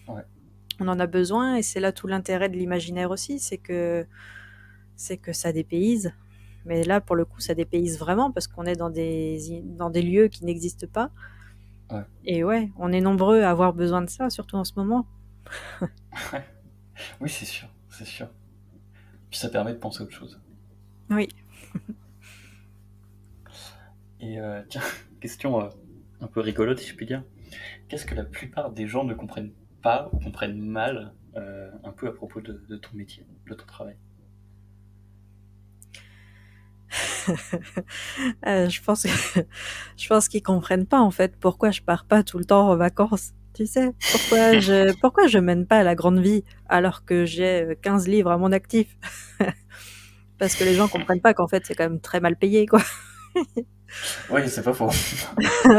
Ouais. On en a besoin, et c'est là tout l'intérêt de l'imaginaire aussi, c'est que ça dépayse. Mais là, pour le coup, ça dépayse vraiment parce qu'on est dans des lieux qui n'existent pas. Ouais. Et ouais, on est nombreux à avoir besoin de ça, surtout en ce moment. Oui, c'est sûr, c'est sûr. Puis ça permet de penser à autre chose. Oui. Et tiens, question un peu rigolote, si je puis dire. Qu'est-ce que la plupart des gens ne comprennent pas ou comprennent mal un peu à propos de ton métier, de ton travail? Je pense que je pense qu'ils comprennent pas en fait pourquoi je pars pas tout le temps en vacances. Tu sais, pourquoi je mène pas la grande vie alors que j'ai 15 livres à mon actif. Parce que les gens comprennent pas qu'en fait c'est quand même très mal payé quoi. Oui, c'est pas faux.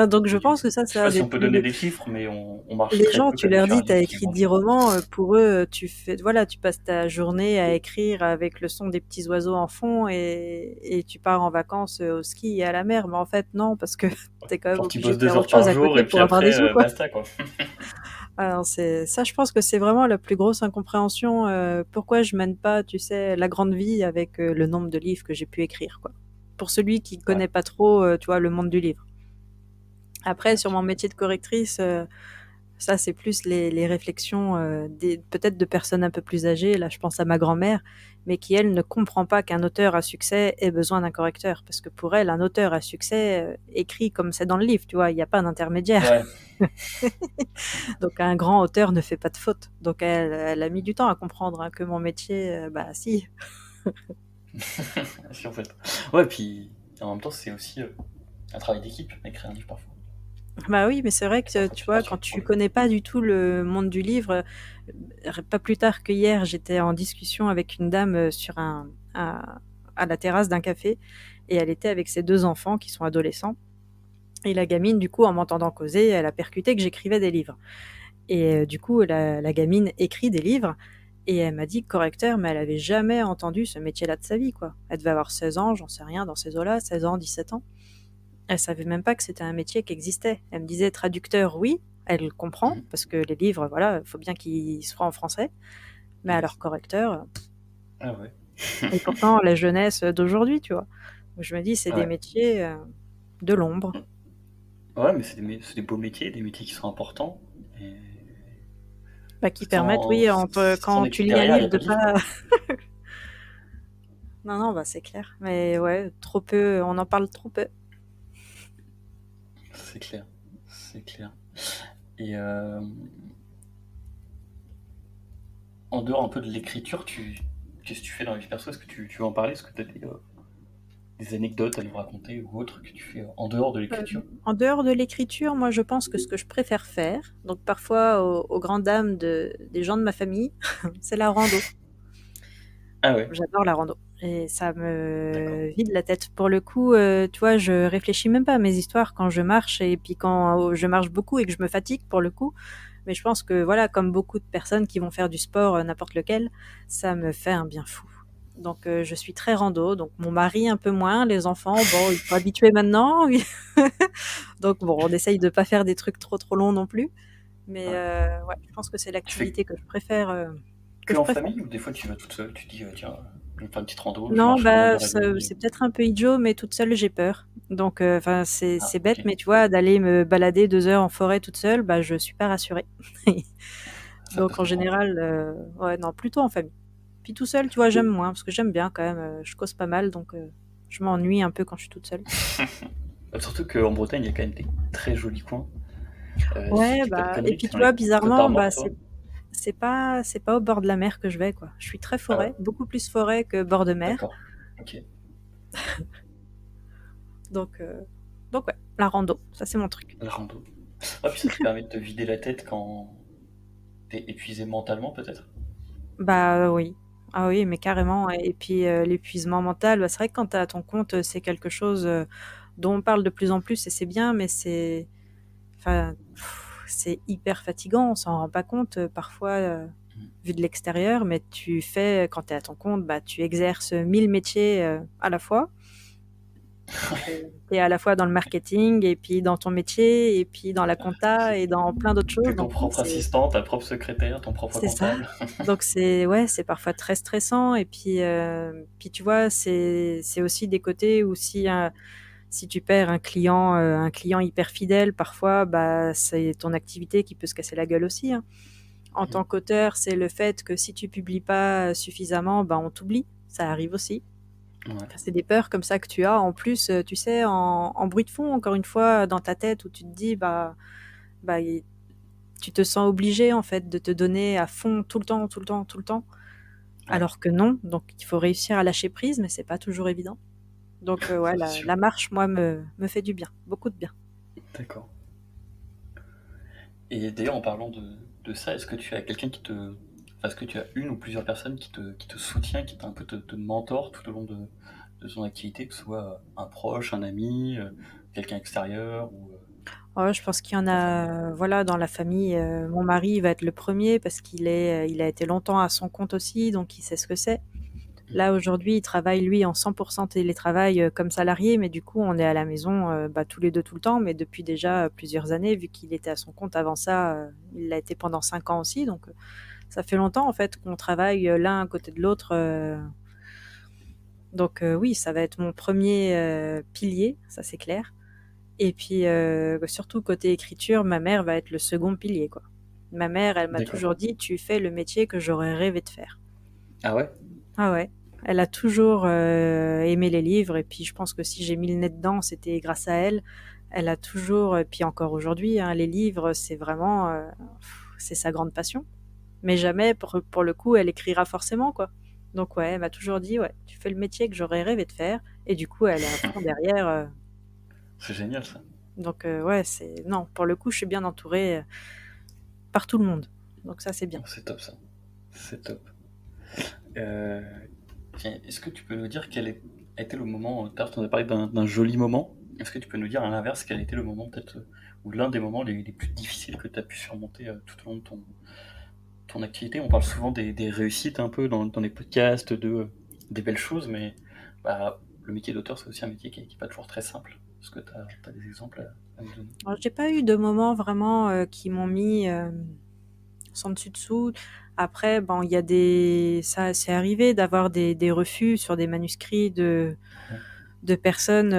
Donc je Et pense que ça je sais ça pas si on peut donner des chiffres, mais on marche les très gens, peu tu quand même leur sur un dis, tu as livre qui est écrit 10 vendu. romans, pour eux, tu passes ta journée à écrire avec le son des petits oiseaux en fond, et tu pars en vacances au ski et à la mer. Mais en fait, non, parce que tu es quand même Genre, tu obligé bosses de faire 2 heures autre chose par à jour côté et puis pour avoir des après, sous, quoi. basta, quoi. Alors, ça, je pense que c'est vraiment la plus grosse incompréhension. Pourquoi je mène pas, tu sais, la grande vie avec le nombre de livres que j'ai pu écrire, quoi. Pour celui qui Ouais, connaît pas trop, tu vois, le monde du livre. Après, ouais, sur tu mon m'étonnes. métier de correctrice, ça, c'est plus les réflexions peut-être de personnes un peu plus âgées. Là, je pense à ma grand-mère, mais qui, elle, ne comprend pas qu'un auteur à succès ait besoin d'un correcteur. Parce que pour elle, un auteur à succès écrit comme c'est dans le livre, tu vois, il n'y a pas d'intermédiaire. Ouais, Donc, un grand auteur ne fait pas de faute. Donc, elle a mis du temps à comprendre hein, que mon métier, bah si. si en fait. Ouais, puis en même temps, c'est aussi un travail d'équipe, écrire un livre parfois. Bah oui, mais c'est vrai Et que, parfois, tu tu te vois, quand rassures pour tu les. connais pas du tout le monde du livre, pas plus tard que hier, j'étais en discussion avec une dame à la terrasse d'un café, et elle était avec ses 2 enfants qui sont adolescents. Et la gamine, du coup, en m'entendant causer, elle a percuté que j'écrivais des livres. Et du coup, la gamine écrit des livres, et elle m'a dit correcteur, mais elle avait jamais entendu ce métier-là de sa vie, quoi. Elle devait avoir 16 ans, j'en sais rien, dans ces eaux-là, 16 ans, 17 ans. Elle savait même pas que c'était un métier qui existait. Elle me disait traducteur, oui, elle comprend, Mhm. parce que les livres, voilà, il faut bien qu'ils soient en français. Mais Yes. alors correcteur, Ah ouais. Et pourtant, la jeunesse d'aujourd'hui, tu vois. Je me dis, c'est des Ouais. métiers de l'ombre, Ouais, mais c'est des beaux métiers, des métiers qui sont importants. Et bah, qui permettent, oui, sans quand tu études lis un derrière, il n'y livre, a pas de de livre, pas. quoi. Non, non, bah, c'est clair. Mais ouais, trop peu, on en parle trop peu. C'est clair. C'est clair. Et en dehors un peu de l'écriture, qu'est-ce que tu fais dans la vie perso? Est-ce que tu veux en parler? Est-ce que tu as des anecdotes à nous raconter ou autres que tu fais en dehors de Euh, l'écriture? En dehors de l'écriture, moi, je pense que ce que je préfère faire, donc parfois aux grandes dames des gens de ma famille, c'est la rando. Ah ouais, J'adore la rando. Et ça d'accord. me vide la tête. Pour le coup, tu vois, je réfléchis même pas à mes histoires quand je marche. Et puis quand je marche beaucoup et que je me fatigue, pour le coup. Mais je pense que, voilà, comme beaucoup de personnes qui vont faire du sport, n'importe lequel, ça me fait un bien fou. Donc, je suis très rando. Donc, mon mari un peu moins. Les enfants, bon, ils sont habitués maintenant. Donc, bon, on essaye de pas faire des trucs trop, trop longs non plus. Mais Ouais. ouais, je pense que c'est Tu fais l'activité que que je en préfère. famille ou des fois tu vas toute seule? Tu te dis, tiens, je vais me faire une petite rando, je Non, marche pendant une bah, heure et demie. c'est peut-être un peu idiot, mais toute seule, j'ai peur. Donc, enfin, Ah, c'est ok. bête, mais tu vois, d'aller me balader 2 heures en forêt toute seule, bah, je suis pas rassurée. Ça peut Donc, se en comprendre. général, ouais, non, plutôt en famille. Puis tout seul, tu vois, j'aime moins, parce que j'aime bien quand même, je cause pas mal, donc je m'ennuie un peu quand je suis toute seule. Surtout qu'en Bretagne, il y a quand même des très jolis coins. Si je Ouais, dis pas de bah, et conneries, puis t'es tu dans les vois, Côtes bizarrement, d'Armor, bah, toi? c'est pas au bord de la mer que je vais, quoi. Je suis très Ah ouais? forêt, beaucoup plus forêt que bord de mer. D'accord. Ok. Donc, euh, donc ouais, la rando, ça c'est mon truc. La rando. Ah, puis ça te permet de te vider la tête quand t'es épuisé mentalement, peut-être? Bah oui. Ah oui, mais carrément. Et puis l'épuisement mental, bah, c'est vrai que quand tu es à ton compte, c'est quelque chose dont on parle de plus en plus et c'est bien, mais enfin, c'est hyper fatigant, on s'en rend pas compte parfois vu de l'extérieur, mais quand tu es à ton compte, bah, tu exerces 1000 métiers à la fois. Donc, tu es à la fois dans le marketing, et puis dans ton métier, et puis dans la compta, et dans plein d'autres choses. T'es ton Donc oui, propre assistant, ta propre secrétaire, ton propre c'est ça. comptable. Donc ouais, c'est parfois très stressant. Et puis tu vois, c'est aussi des côtés où si tu perds un client hyper fidèle, parfois, bah, c'est ton activité qui peut se casser la gueule aussi, hein. En tant qu'auteur, c'est le fait que si tu publies pas suffisamment, bah, on t'oublie. Ça arrive aussi. Ouais. Enfin, c'est des peurs comme ça que tu as. En plus, tu sais, en bruit de fond, encore une fois, dans ta tête, où tu te dis, bah, tu te sens obligé, en fait, de te donner à fond tout le temps, tout le temps, tout le temps. Ouais. Alors que non, donc il faut réussir à lâcher prise, mais c'est pas toujours évident. Donc ouais, Ça, c'est sûr. la marche, moi, me fait du bien, beaucoup de bien. D'accord. Et d'ailleurs, en parlant de ça, est-ce que tu as quelqu'un qui te. Enfin, est-ce que tu as une ou plusieurs personnes qui te soutient, qui un peu te mentor tout au long de son activité, que ce soit un proche, un ami, quelqu'un extérieur ou Ouais, je pense qu'il y en ta famille? a, voilà, dans la famille. Mon mari va être le premier parce il a été longtemps à son compte aussi, donc il sait ce que c'est. Là, aujourd'hui, il travaille, lui, en 100% télétravail comme salarié, mais du coup, on est à la maison bah, tous les deux tout le temps, mais depuis déjà plusieurs années, vu qu'il était à son compte avant ça, il l'a été pendant 5 ans aussi, donc ça fait longtemps en fait qu'on travaille l'un à côté de l'autre. Donc oui, ça va être mon premier pilier, ça c'est clair. Et puis surtout côté écriture, ma mère va être le second pilier, quoi. Ma mère, elle m'a D'accord. toujours dit, tu fais le métier que j'aurais rêvé de faire. Ah ouais? Ah ouais. Elle a toujours aimé les livres, et puis je pense que si j'ai mis le nez dedans, c'était grâce à elle. Elle a toujours, et puis encore aujourd'hui, hein, les livres, c'est vraiment, c'est sa grande passion. Mais jamais, pour le coup, elle écrira forcément, quoi. Donc ouais, elle m'a toujours dit, ouais, tu fais le métier que j'aurais rêvé de faire, et du coup, elle est à fond derrière. C'est génial ça. Donc ouais, non, pour le coup, je suis bien entourée par tout le monde. Donc ça, c'est bien. C'est top ça. C'est top. Euh, Tiens, est-ce que tu peux nous dire a été le moment, tout à l'heure, tu en as parlé d'un joli moment, est-ce que tu peux nous dire à l'inverse quel a été le moment peut-être, ou l'un des moments les plus difficiles que tu as pu surmonter tout au long de ton activité? On parle souvent des réussites un peu dans les podcasts, des belles choses, mais bah, le métier d'auteur c'est aussi un métier qui est pas toujours très simple. Est-ce que tu as des exemples à nous donner? Alors, j'ai pas eu de moments vraiment qui m'ont mis sans dessus-dessous. Après, bon, il y a des, ça, c'est arrivé d'avoir des refus sur des manuscrits Ouais. de personnes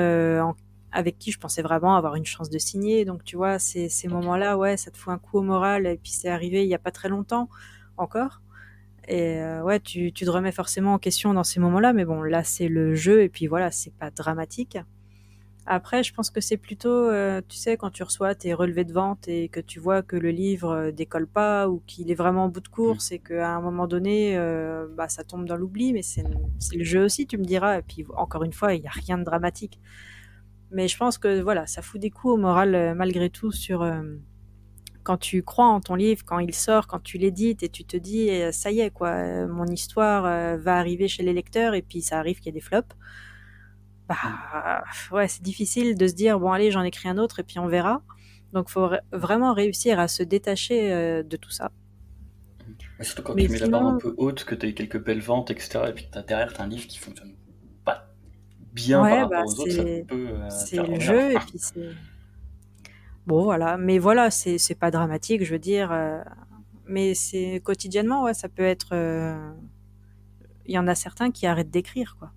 avec qui je pensais vraiment avoir une chance de signer. Donc, tu vois, ces Ok. moments-là, ouais, ça te fout un coup au moral. Et puis, c'est arrivé il y a pas très longtemps encore. Et ouais, tu te remets forcément en question dans ces moments-là. Mais bon, là, c'est le jeu. Et puis voilà, c'est pas dramatique. Après, je pense que c'est plutôt, tu sais, quand tu reçois tes relevés de vente et que tu vois que le livre décolle pas ou qu'il est vraiment en bout de Mm. course et qu'à un moment donné, bah, ça tombe dans l'oubli, mais c'est le jeu aussi, tu me diras. Et puis, encore une fois, il n'y a rien de dramatique. Mais je pense que voilà, ça fout des coups au moral malgré tout sur quand tu crois en ton livre, quand il sort, quand tu l'édites et tu te dis, ça y est, quoi, mon histoire va arriver chez les lecteurs et puis ça arrive qu'il y ait des flops. Mm. Bah, ouais, c'est difficile de se dire, bon, allez, j'en écris un autre et puis on verra. Donc, faut vraiment réussir à se détacher de tout ça. Mais surtout quand Mais tu mets la barre un sinon, peu haute, que tu as eu quelques belles ventes, etc., et puis que derrière, tu as un livre qui fonctionne pas bien par ouais, bah, rapport aux autres, ça peut te c'est faire le revenir. jeu et puis c'est bon, voilà. Mais voilà, c'est pas dramatique, je veux dire. Mais c'est quotidiennement, ouais, ça peut être. Il y en a certains qui arrêtent d'écrire, quoi,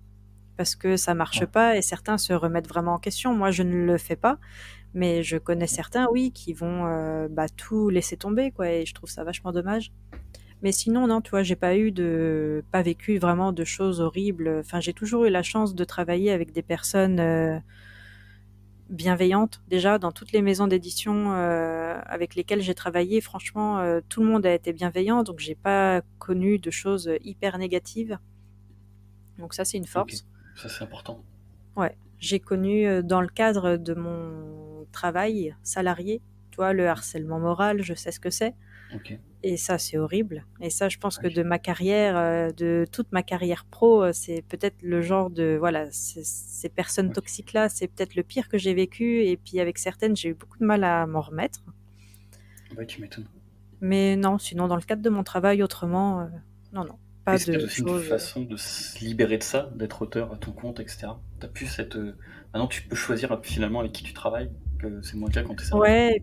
parce que ça marche Ouais. pas et certains se remettent vraiment en question. Moi, je ne le fais pas, mais je connais Ok. certains, oui, qui vont bah, tout laisser tomber, quoi, et je trouve ça vachement dommage. Mais sinon, non, tu vois, j'ai pas vécu vraiment de choses horribles. Enfin, j'ai toujours eu la chance de travailler avec des personnes bienveillantes. Déjà, dans toutes les maisons d'édition avec lesquelles j'ai travaillé, franchement, tout le monde a été bienveillant, donc j'ai pas connu de choses hyper négatives. Donc ça, c'est une Ok. force. Ça, c'est important. Ouais, j'ai connu dans le cadre de mon travail salarié, tu vois, le harcèlement moral, je sais ce que c'est. Ok. Et ça, c'est horrible. Et ça, je pense que Ok. de ma carrière, de toute ma carrière pro, c'est peut-être le genre de, voilà, ces personnes Ok. toxiques-là, c'est peut-être le pire que j'ai vécu. Et puis avec certaines, j'ai eu beaucoup de mal à m'en remettre. Ouais, tu m'étonnes. Mais non, sinon, dans le cadre de mon travail, autrement, non, non, Et pas c'est peut-être de aussi une choses. façon de se libérer de ça, d'être auteur à ton compte, etc. T'as plus cette. Maintenant, tu peux choisir finalement avec qui tu travailles, que c'est moins le cas quand t'es salarié. Ouais,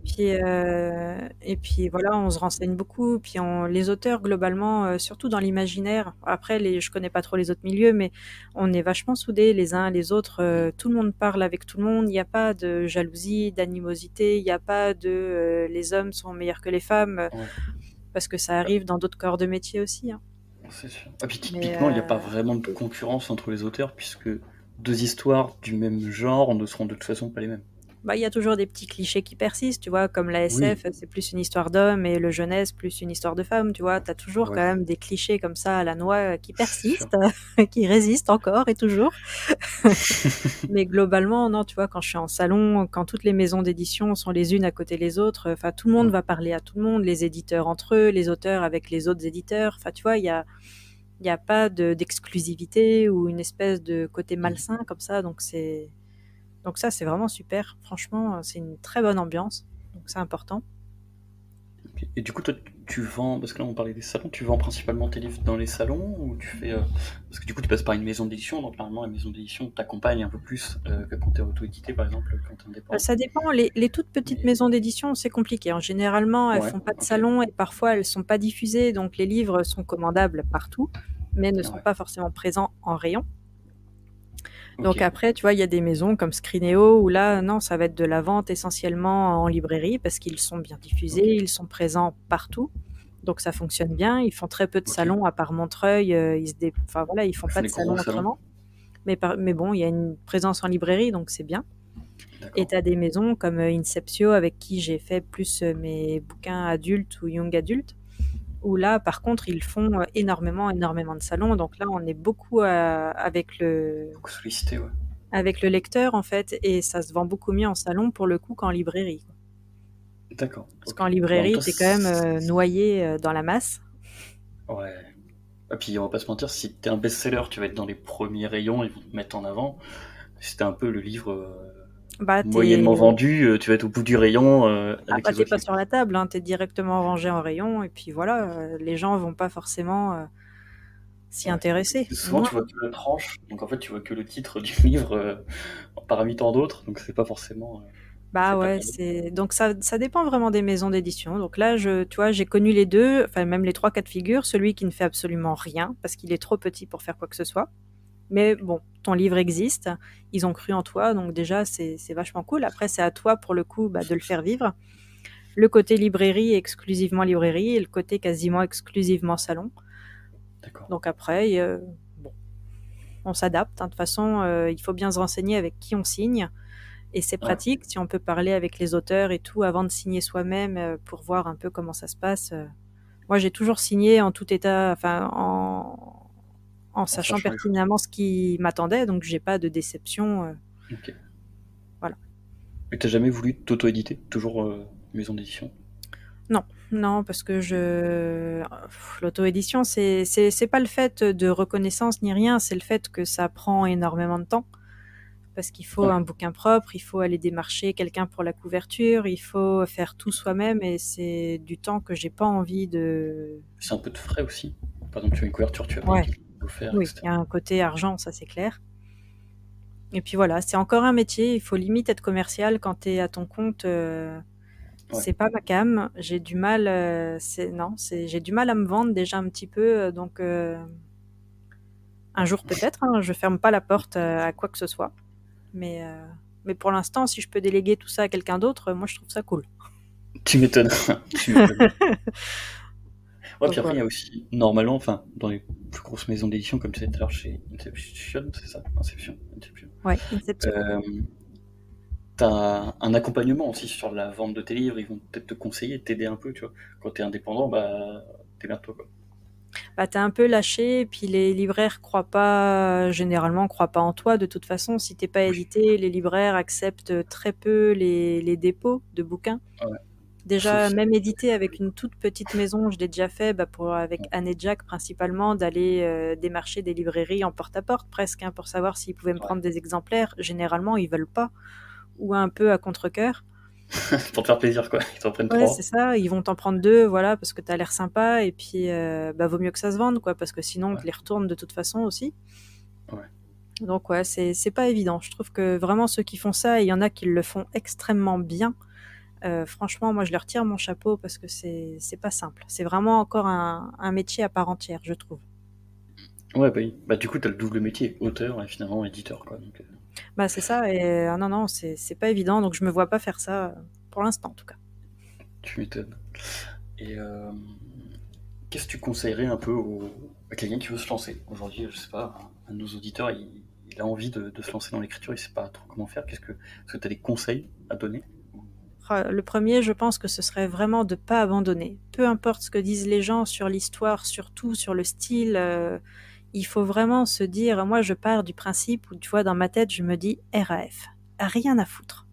et puis voilà, on se renseigne beaucoup. Puis les auteurs, globalement, surtout dans l'imaginaire, après, je connais pas trop les autres milieux, mais on est vachement soudés les uns les autres. Mm. Tout le monde parle avec tout le monde. Il n'y a pas de jalousie, d'animosité. Il n'y a pas de les hommes sont meilleurs que les femmes, Ouais, parce que ça arrive dans d'autres corps de métier aussi, hein. c'est sûr. Et puis Mais typiquement, il n'y a pas vraiment de concurrence entre les auteurs, puisque deux histoires du même genre ne seront de toute façon pas les mêmes. bah, il y a toujours des petits clichés qui persistent, tu vois, comme la Oui, SF, c'est plus une histoire d'homme et le jeunesse plus une histoire de femme, tu vois, t'as toujours quand ouais, même des clichés comme ça à la noix qui c'est sûr. persistent, qui résistent encore et toujours. Mais globalement, non, tu vois, quand je suis en salon, quand toutes les maisons d'édition sont les unes à côté des autres, enfin, tout le monde Ouais. va parler à tout le monde, les éditeurs entre eux, les auteurs avec les autres éditeurs, enfin, tu vois, il y a pas d'exclusivité ou une espèce de côté Mm. malsain comme ça, donc ça, c'est vraiment super. Franchement, c'est une très bonne ambiance. Donc c'est important. Ok. Et du coup, toi, tu vends, parce que là on parlait des salons, tu vends principalement tes livres dans les salons ou tu fais. Parce que du coup, tu passes par une maison d'édition, donc normalement la maison d'édition t'accompagne un peu plus que quand t'es auto-édité, par exemple, quand t'es indépendant. Ça dépend. Les toutes petites Mais maisons d'édition, c'est compliqué, hein. Généralement, elles ouais, font pas de ok. salon et parfois elles sont pas diffusées. Donc les livres sont commandables partout, mais ne sont Ouais, pas forcément présents en rayon. ok. Donc après, tu vois, il y a des maisons comme Scrineo où là, non, ça va être de la vente essentiellement en librairie parce qu'ils sont bien diffusés, Ok. ils sont présents partout. Donc ça fonctionne bien. Ils font très peu de Ok. salons à part Montreuil. Enfin voilà, ils font Ils pas font de des gros salons salons. autrement. Mais bon, il y a une présence en librairie, donc c'est bien. Et D'accord. tu as des maisons comme Inceptio, avec qui j'ai fait plus mes bouquins adultes ou young adultes, où là, par contre, ils font énormément de salons. Donc là, on est beaucoup Beaucoup sollicité, ouais. avec le lecteur, en fait, et ça se vend beaucoup mieux en salon, pour le coup, qu'en librairie, quoi. D'accord, Parce ok. qu'en Bah, en même librairie, temps, tu es quand même noyé dans la masse. ouais. Et puis on va pas se mentir, si t'es un best-seller, tu vas être dans les premiers rayons, ils vont te mettre en avant. Si t'es un peu le livre Bah, moyennement vendu, tu vas être au bout du rayon avec les t'es autres pas livres. sur la table, hein, tu es directement rangé en rayon, et puis voilà, les gens vont pas forcément s'y Ouais. intéresser. Et souvent, Moi, tu vois que la tranche, donc en fait, tu vois que le titre du livre parmi tant d'autres, donc c'est pas forcément. Bah C'est pas ouais, pareil. donc ça dépend vraiment des maisons d'édition. Donc là, tu vois, j'ai connu les deux, enfin même les trois cas de figure. Celui qui ne fait absolument rien parce qu'il est trop petit pour faire quoi que ce soit. Mais bon, ton livre existe, ils ont cru en toi, donc déjà c'est vachement cool. Après, c'est à toi pour le coup de le faire vivre. Le côté librairie, exclusivement librairie, et le côté quasiment exclusivement salon. D'accord. Donc après, bon, on s'adapte, hein. De toute façon, il faut bien se renseigner avec qui on signe. Et c'est Ouais. pratique si on peut parler avec les auteurs et tout avant de signer soi-même pour voir un peu comment ça se passe. Moi, j'ai toujours signé en tout état, enfin en En sachant sachant les choses. pertinemment ce qui m'attendait, donc j'ai pas de déception. Ok. Voilà. Et t'as jamais voulu t'auto-éditer? Toujours maison d'édition? Non, non, parce que l'auto-édition, c'est pas le fait de reconnaissance ni rien, c'est le fait que ça prend énormément de temps. Parce qu'il faut Ouais. un bouquin propre, il faut aller démarcher quelqu'un pour la couverture, il faut faire tout soi-même et c'est du temps que j'ai pas envie de. C'est un peu de frais aussi. Par exemple, tu as une couverture, tu vas payer Ouais, quelqu'un pour le faire, oui, il y etc. a un côté argent, ça c'est clair. Et puis voilà, c'est encore un métier, il faut limite être commercial quand tu es à ton compte. Ouais. C'est pas ma cam, j'ai du mal, non, j'ai du mal à me vendre déjà un petit peu, donc un jour peut-être, hein, je ferme pas la porte à quoi que ce soit, mais, euh, mais pour l'instant, si je peux déléguer tout ça à quelqu'un d'autre, moi je trouve ça cool. Tu m'étonnes. Tu m'étonnes. Ouais, puis Donc après, il y voilà. a aussi, normalement, enfin, dans les plus grosses maisons d'édition, comme tu disais tout à l'heure chez Inception, c'est ça? Inception. Inception. Ouais, Inception. Euh, T'as un accompagnement aussi sur la vente de tes livres, ils vont peut-être te conseiller, t'aider un peu, tu vois. Quand t'es indépendant, bah, t'es là toi, quoi. Bah, t'es un peu lâché, et puis les libraires croient pas, généralement, croient pas en toi. De toute façon, si t'es pas Oui. édité, les libraires acceptent très peu les dépôts de bouquins. Ouais. Sauf Déjà, si. même édité avec une toute petite maison, je l'ai déjà fait, avec Ouais. Anne et Jack principalement, d'aller démarcher des librairies en porte-à-porte presque, hein, pour savoir s'ils pouvaient me Ouais. prendre des exemplaires. Généralement, ils veulent pas, ou un peu à contre-cœur. Pour te faire plaisir, quoi. Ils t'en prennent Ouais, c'est trois. ça, ils vont t'en prendre deux, voilà, parce que t'as l'air sympa, et puis vaut mieux que ça se vende, quoi, parce que sinon on te Ouais. les retourne de toute façon aussi. Ouais. Donc ouais, c'est pas évident. Je trouve que vraiment ceux qui font ça, et il y en a qui le font extrêmement bien. Franchement, moi je leur tire mon chapeau parce que c'est pas simple. C'est vraiment encore un métier à part entière, je trouve. Ouais, bah oui. Bah, du coup, t'as le double métier, auteur et finalement éditeur, quoi. Donc, Bah c'est ça, et non, non, c'est pas évident, donc je me vois pas faire ça pour l'instant en tout cas. tu m'étonnes. Et qu'est-ce que tu conseillerais un peu à quelqu'un qui veut se lancer? Aujourd'hui, je sais pas, un de nos auditeurs, il a envie de se lancer dans l'écriture, il sait pas trop comment faire. Est-ce que tu as des conseils à donner? Le premier, je pense que ce serait vraiment de pas abandonner. Peu importe ce que disent les gens sur l'histoire, surtout sur le style, il faut vraiment se dire, moi je pars du principe où, tu vois, dans ma tête, je me dis RAF, rien à foutre.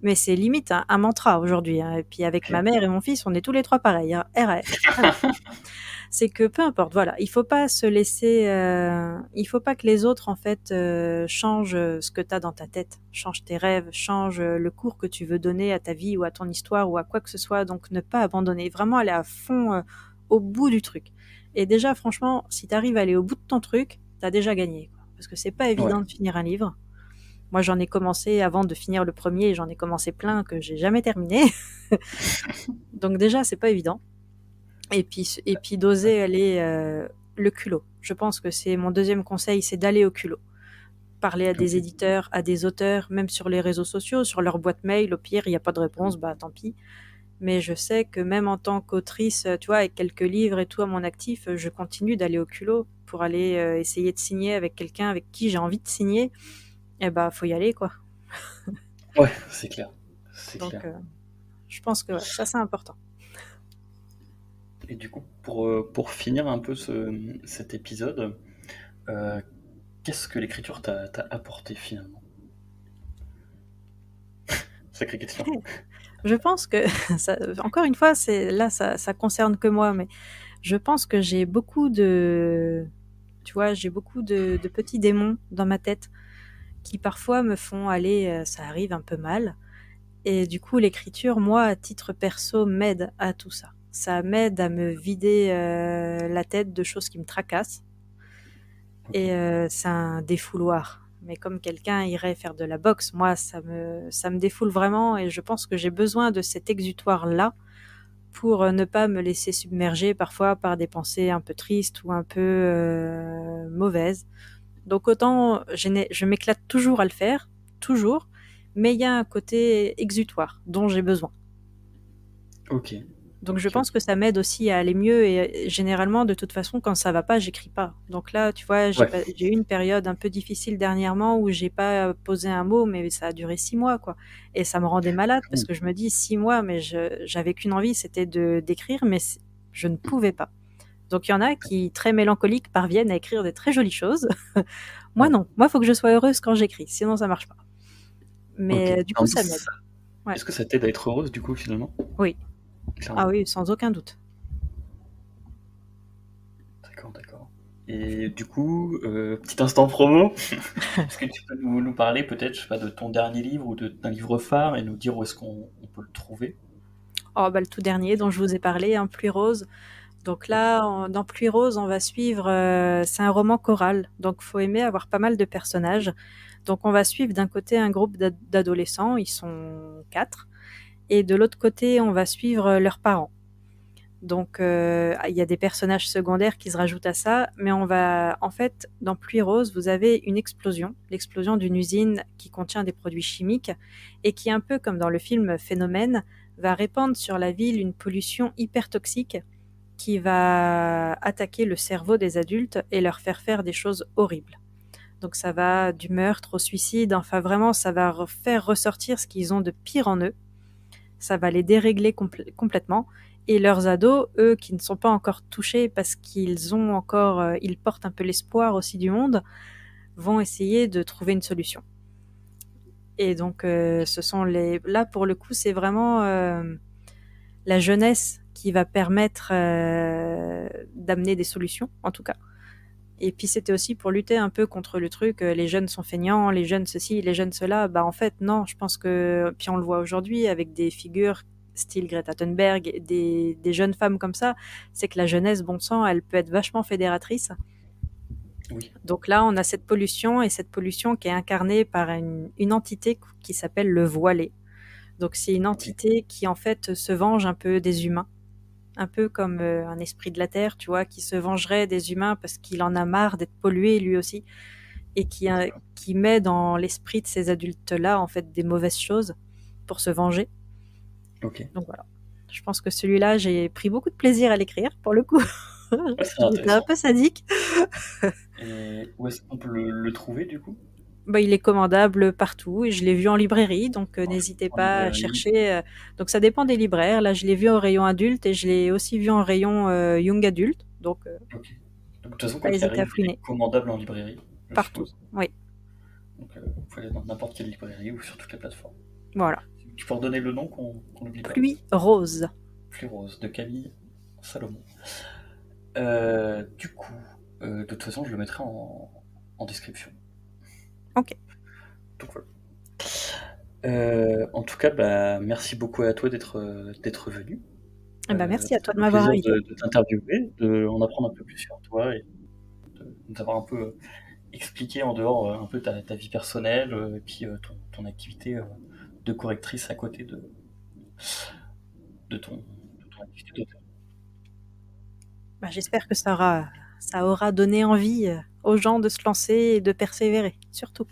Mais c'est limite un mantra aujourd'hui, hein. Et puis avec ma Ok. mère et mon fils, on est tous les trois pareils, hein. RAF, rien à foutre. C'est que peu importe, voilà, il faut pas se laisser, il faut pas que les autres en fait changent ce que tu as dans ta tête, changent tes rêves, changent le cours que tu veux donner à ta vie ou à ton histoire ou à quoi que ce soit. Donc ne pas abandonner, vraiment aller à fond au bout du truc. Et déjà, franchement, si tu arrives à aller au bout de ton truc, tu as déjà gagné, quoi. Parce que c'est pas Ouais, évident de finir un livre. Moi, j'en ai commencé avant de finir le premier, j'en ai commencé plein que j'ai jamais terminé. Donc déjà, c'est pas évident. Et puis ouais, d'oser aller le culot. Je pense que c'est mon deuxième conseil, c'est d'aller au culot. Parler à des ok. éditeurs, à des auteurs, même sur les réseaux sociaux, sur leur boîte mail. Au pire, il n'y a pas de réponse, bah tant pis. Mais je sais que même en tant qu'autrice, tu vois, avec quelques livres et tout à mon actif, je continue d'aller au culot pour aller essayer de signer avec quelqu'un avec qui j'ai envie de signer. Et bah, faut y aller, quoi. Ouais, c'est clair. C'est Donc, clair. je pense que ouais, ça, c'est important. Et du coup, pour finir un peu cet épisode, euh, qu'est-ce que l'écriture t'a apporté finalement? Sacrée question. Je pense que, encore une fois, là, ça concerne que moi, mais je pense que j'ai beaucoup tu vois, j'ai beaucoup de petits démons dans ma tête qui parfois me font aller, ça arrive un peu mal. Et du coup, l'écriture, moi, à titre perso, m'aide à tout ça. Ça m'aide à me vider la tête de choses qui me tracassent. Ok. Et c'est un défouloir. Mais comme quelqu'un irait faire de la boxe, moi, ça me défoule vraiment et je pense que j'ai besoin de cet exutoire-là pour ne pas me laisser submerger parfois par des pensées un peu tristes ou un peu mauvaises. Donc autant je m'éclate toujours à le faire, toujours, mais il y a un côté exutoire dont j'ai besoin. Ok. Donc je pense que ça m'aide aussi à aller mieux et généralement de toute façon quand ça va pas j'écris pas. Donc là tu vois j'ai eu une période un peu difficile dernièrement où j'ai pas posé un mot mais ça a duré 6 mois quoi et ça me rendait malade parce que je me dis 6 mois mais j'avais qu'une envie c'était d'écrire mais je ne pouvais pas. Donc il y en a qui très mélancoliques parviennent à écrire des très jolies choses. Moi non, moi faut que je sois heureuse quand j'écris sinon ça marche pas. Mais du coup ça m'aide. Ouais. Est-ce que ça t'aide à être heureuse du coup finalement ? Oui. Clairement. Ah oui, sans aucun doute. D'accord. Et du coup, petit instant promo, est-ce que tu peux nous parler peut-être, je sais pas, de ton dernier livre ou d'un livre phare et nous dire où est-ce qu'on peut le trouver ? Oh bah le tout dernier dont je vous ai parlé, hein, Pluie rose. Donc là, dans Pluie rose, on va suivre, c'est un roman choral, donc faut aimer avoir pas mal de personnages. Donc on va suivre d'un côté un groupe d'adolescents, ils sont 4, et de l'autre côté, on va suivre leurs parents. Donc il y a des personnages secondaires qui se rajoutent à ça, mais en fait, dans Pluie rose, vous avez une explosion, l'explosion d'une usine qui contient des produits chimiques et qui, un peu comme dans le film Phénomène, va répandre sur la ville une pollution hyper toxique qui va attaquer le cerveau des adultes et leur faire des choses horribles. Donc ça va du meurtre au suicide, enfin vraiment ça va faire ressortir ce qu'ils ont de pire en eux. Ça va les dérégler complètement. Et leurs ados, eux qui ne sont pas encore touchés parce qu'ils ont encore, ils portent un peu l'espoir aussi du monde, vont essayer de trouver une solution. Et donc ce sont là pour le coup c'est vraiment la jeunesse qui va permettre d'amener des solutions, en tout cas. Et puis c'était aussi pour lutter un peu contre le truc, les jeunes sont feignants, les jeunes ceci, les jeunes cela. Bah en fait non, je pense que, puis on le voit aujourd'hui avec des figures style Greta Thunberg, des jeunes femmes comme ça, c'est que la jeunesse, bon sang, elle peut être vachement fédératrice. Oui. Donc là, on a cette pollution, et cette pollution qui est incarnée par une entité qui s'appelle le voilé. Donc c'est une entité qui en fait se venge un peu des humains, un peu comme un esprit de la terre, tu vois, qui se vengerait des humains parce qu'il en a marre d'être pollué lui aussi, et qui met dans l'esprit de ces adultes-là en fait des mauvaises choses pour se venger. Ok. Donc voilà. Je pense que celui-là, j'ai pris beaucoup de plaisir à l'écrire pour le coup. J'étais un peu sadique. Et où est-ce qu'on peut le trouver du coup ? Bah, il est commandable partout et je l'ai vu en librairie, donc n'hésitez pas à chercher. Donc ça dépend des libraires. Là, je l'ai vu en rayon adulte et je l'ai aussi vu en rayon young adulte. Donc, okay. Donc de toute façon, pas hésiter à fouiner. Il est commandable en librairie. Partout, oui. Donc vous pouvez aller dans n'importe quelle librairie ou sur toutes les plateformes. Voilà. Tu peux redonner le nom qu'on n'oublie pas. Pluie rose. Pluie rose, de Camille Salomon. Du coup, de toute façon, je le mettrai en description. Ok. Donc voilà. En tout cas, bah, merci beaucoup à toi d'être venu. Merci à toi de m'avoir invité. De t'interviewer, d'en apprendre un peu plus sur toi et de nous avoir un peu expliqué en dehors un peu ta vie personnelle et puis ton activité de correctrice à côté de ton activité d'auteur. Bah, j'espère que ça aura donné envie aux gens de se lancer et de persévérer, surtout.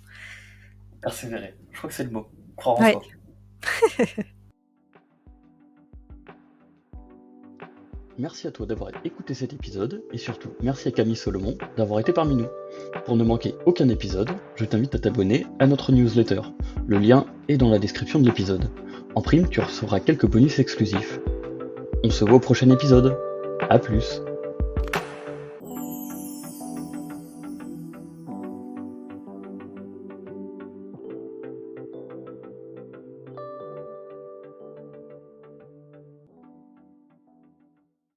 Persévérer, je crois que c'est le mot. Croire en soi. Merci à toi d'avoir écouté cet épisode et surtout merci à Camille Salomon d'avoir été parmi nous. Pour ne manquer aucun épisode, je t'invite à t'abonner à notre newsletter. Le lien est dans la description de l'épisode. En prime, tu recevras quelques bonus exclusifs. On se voit au prochain épisode. À plus.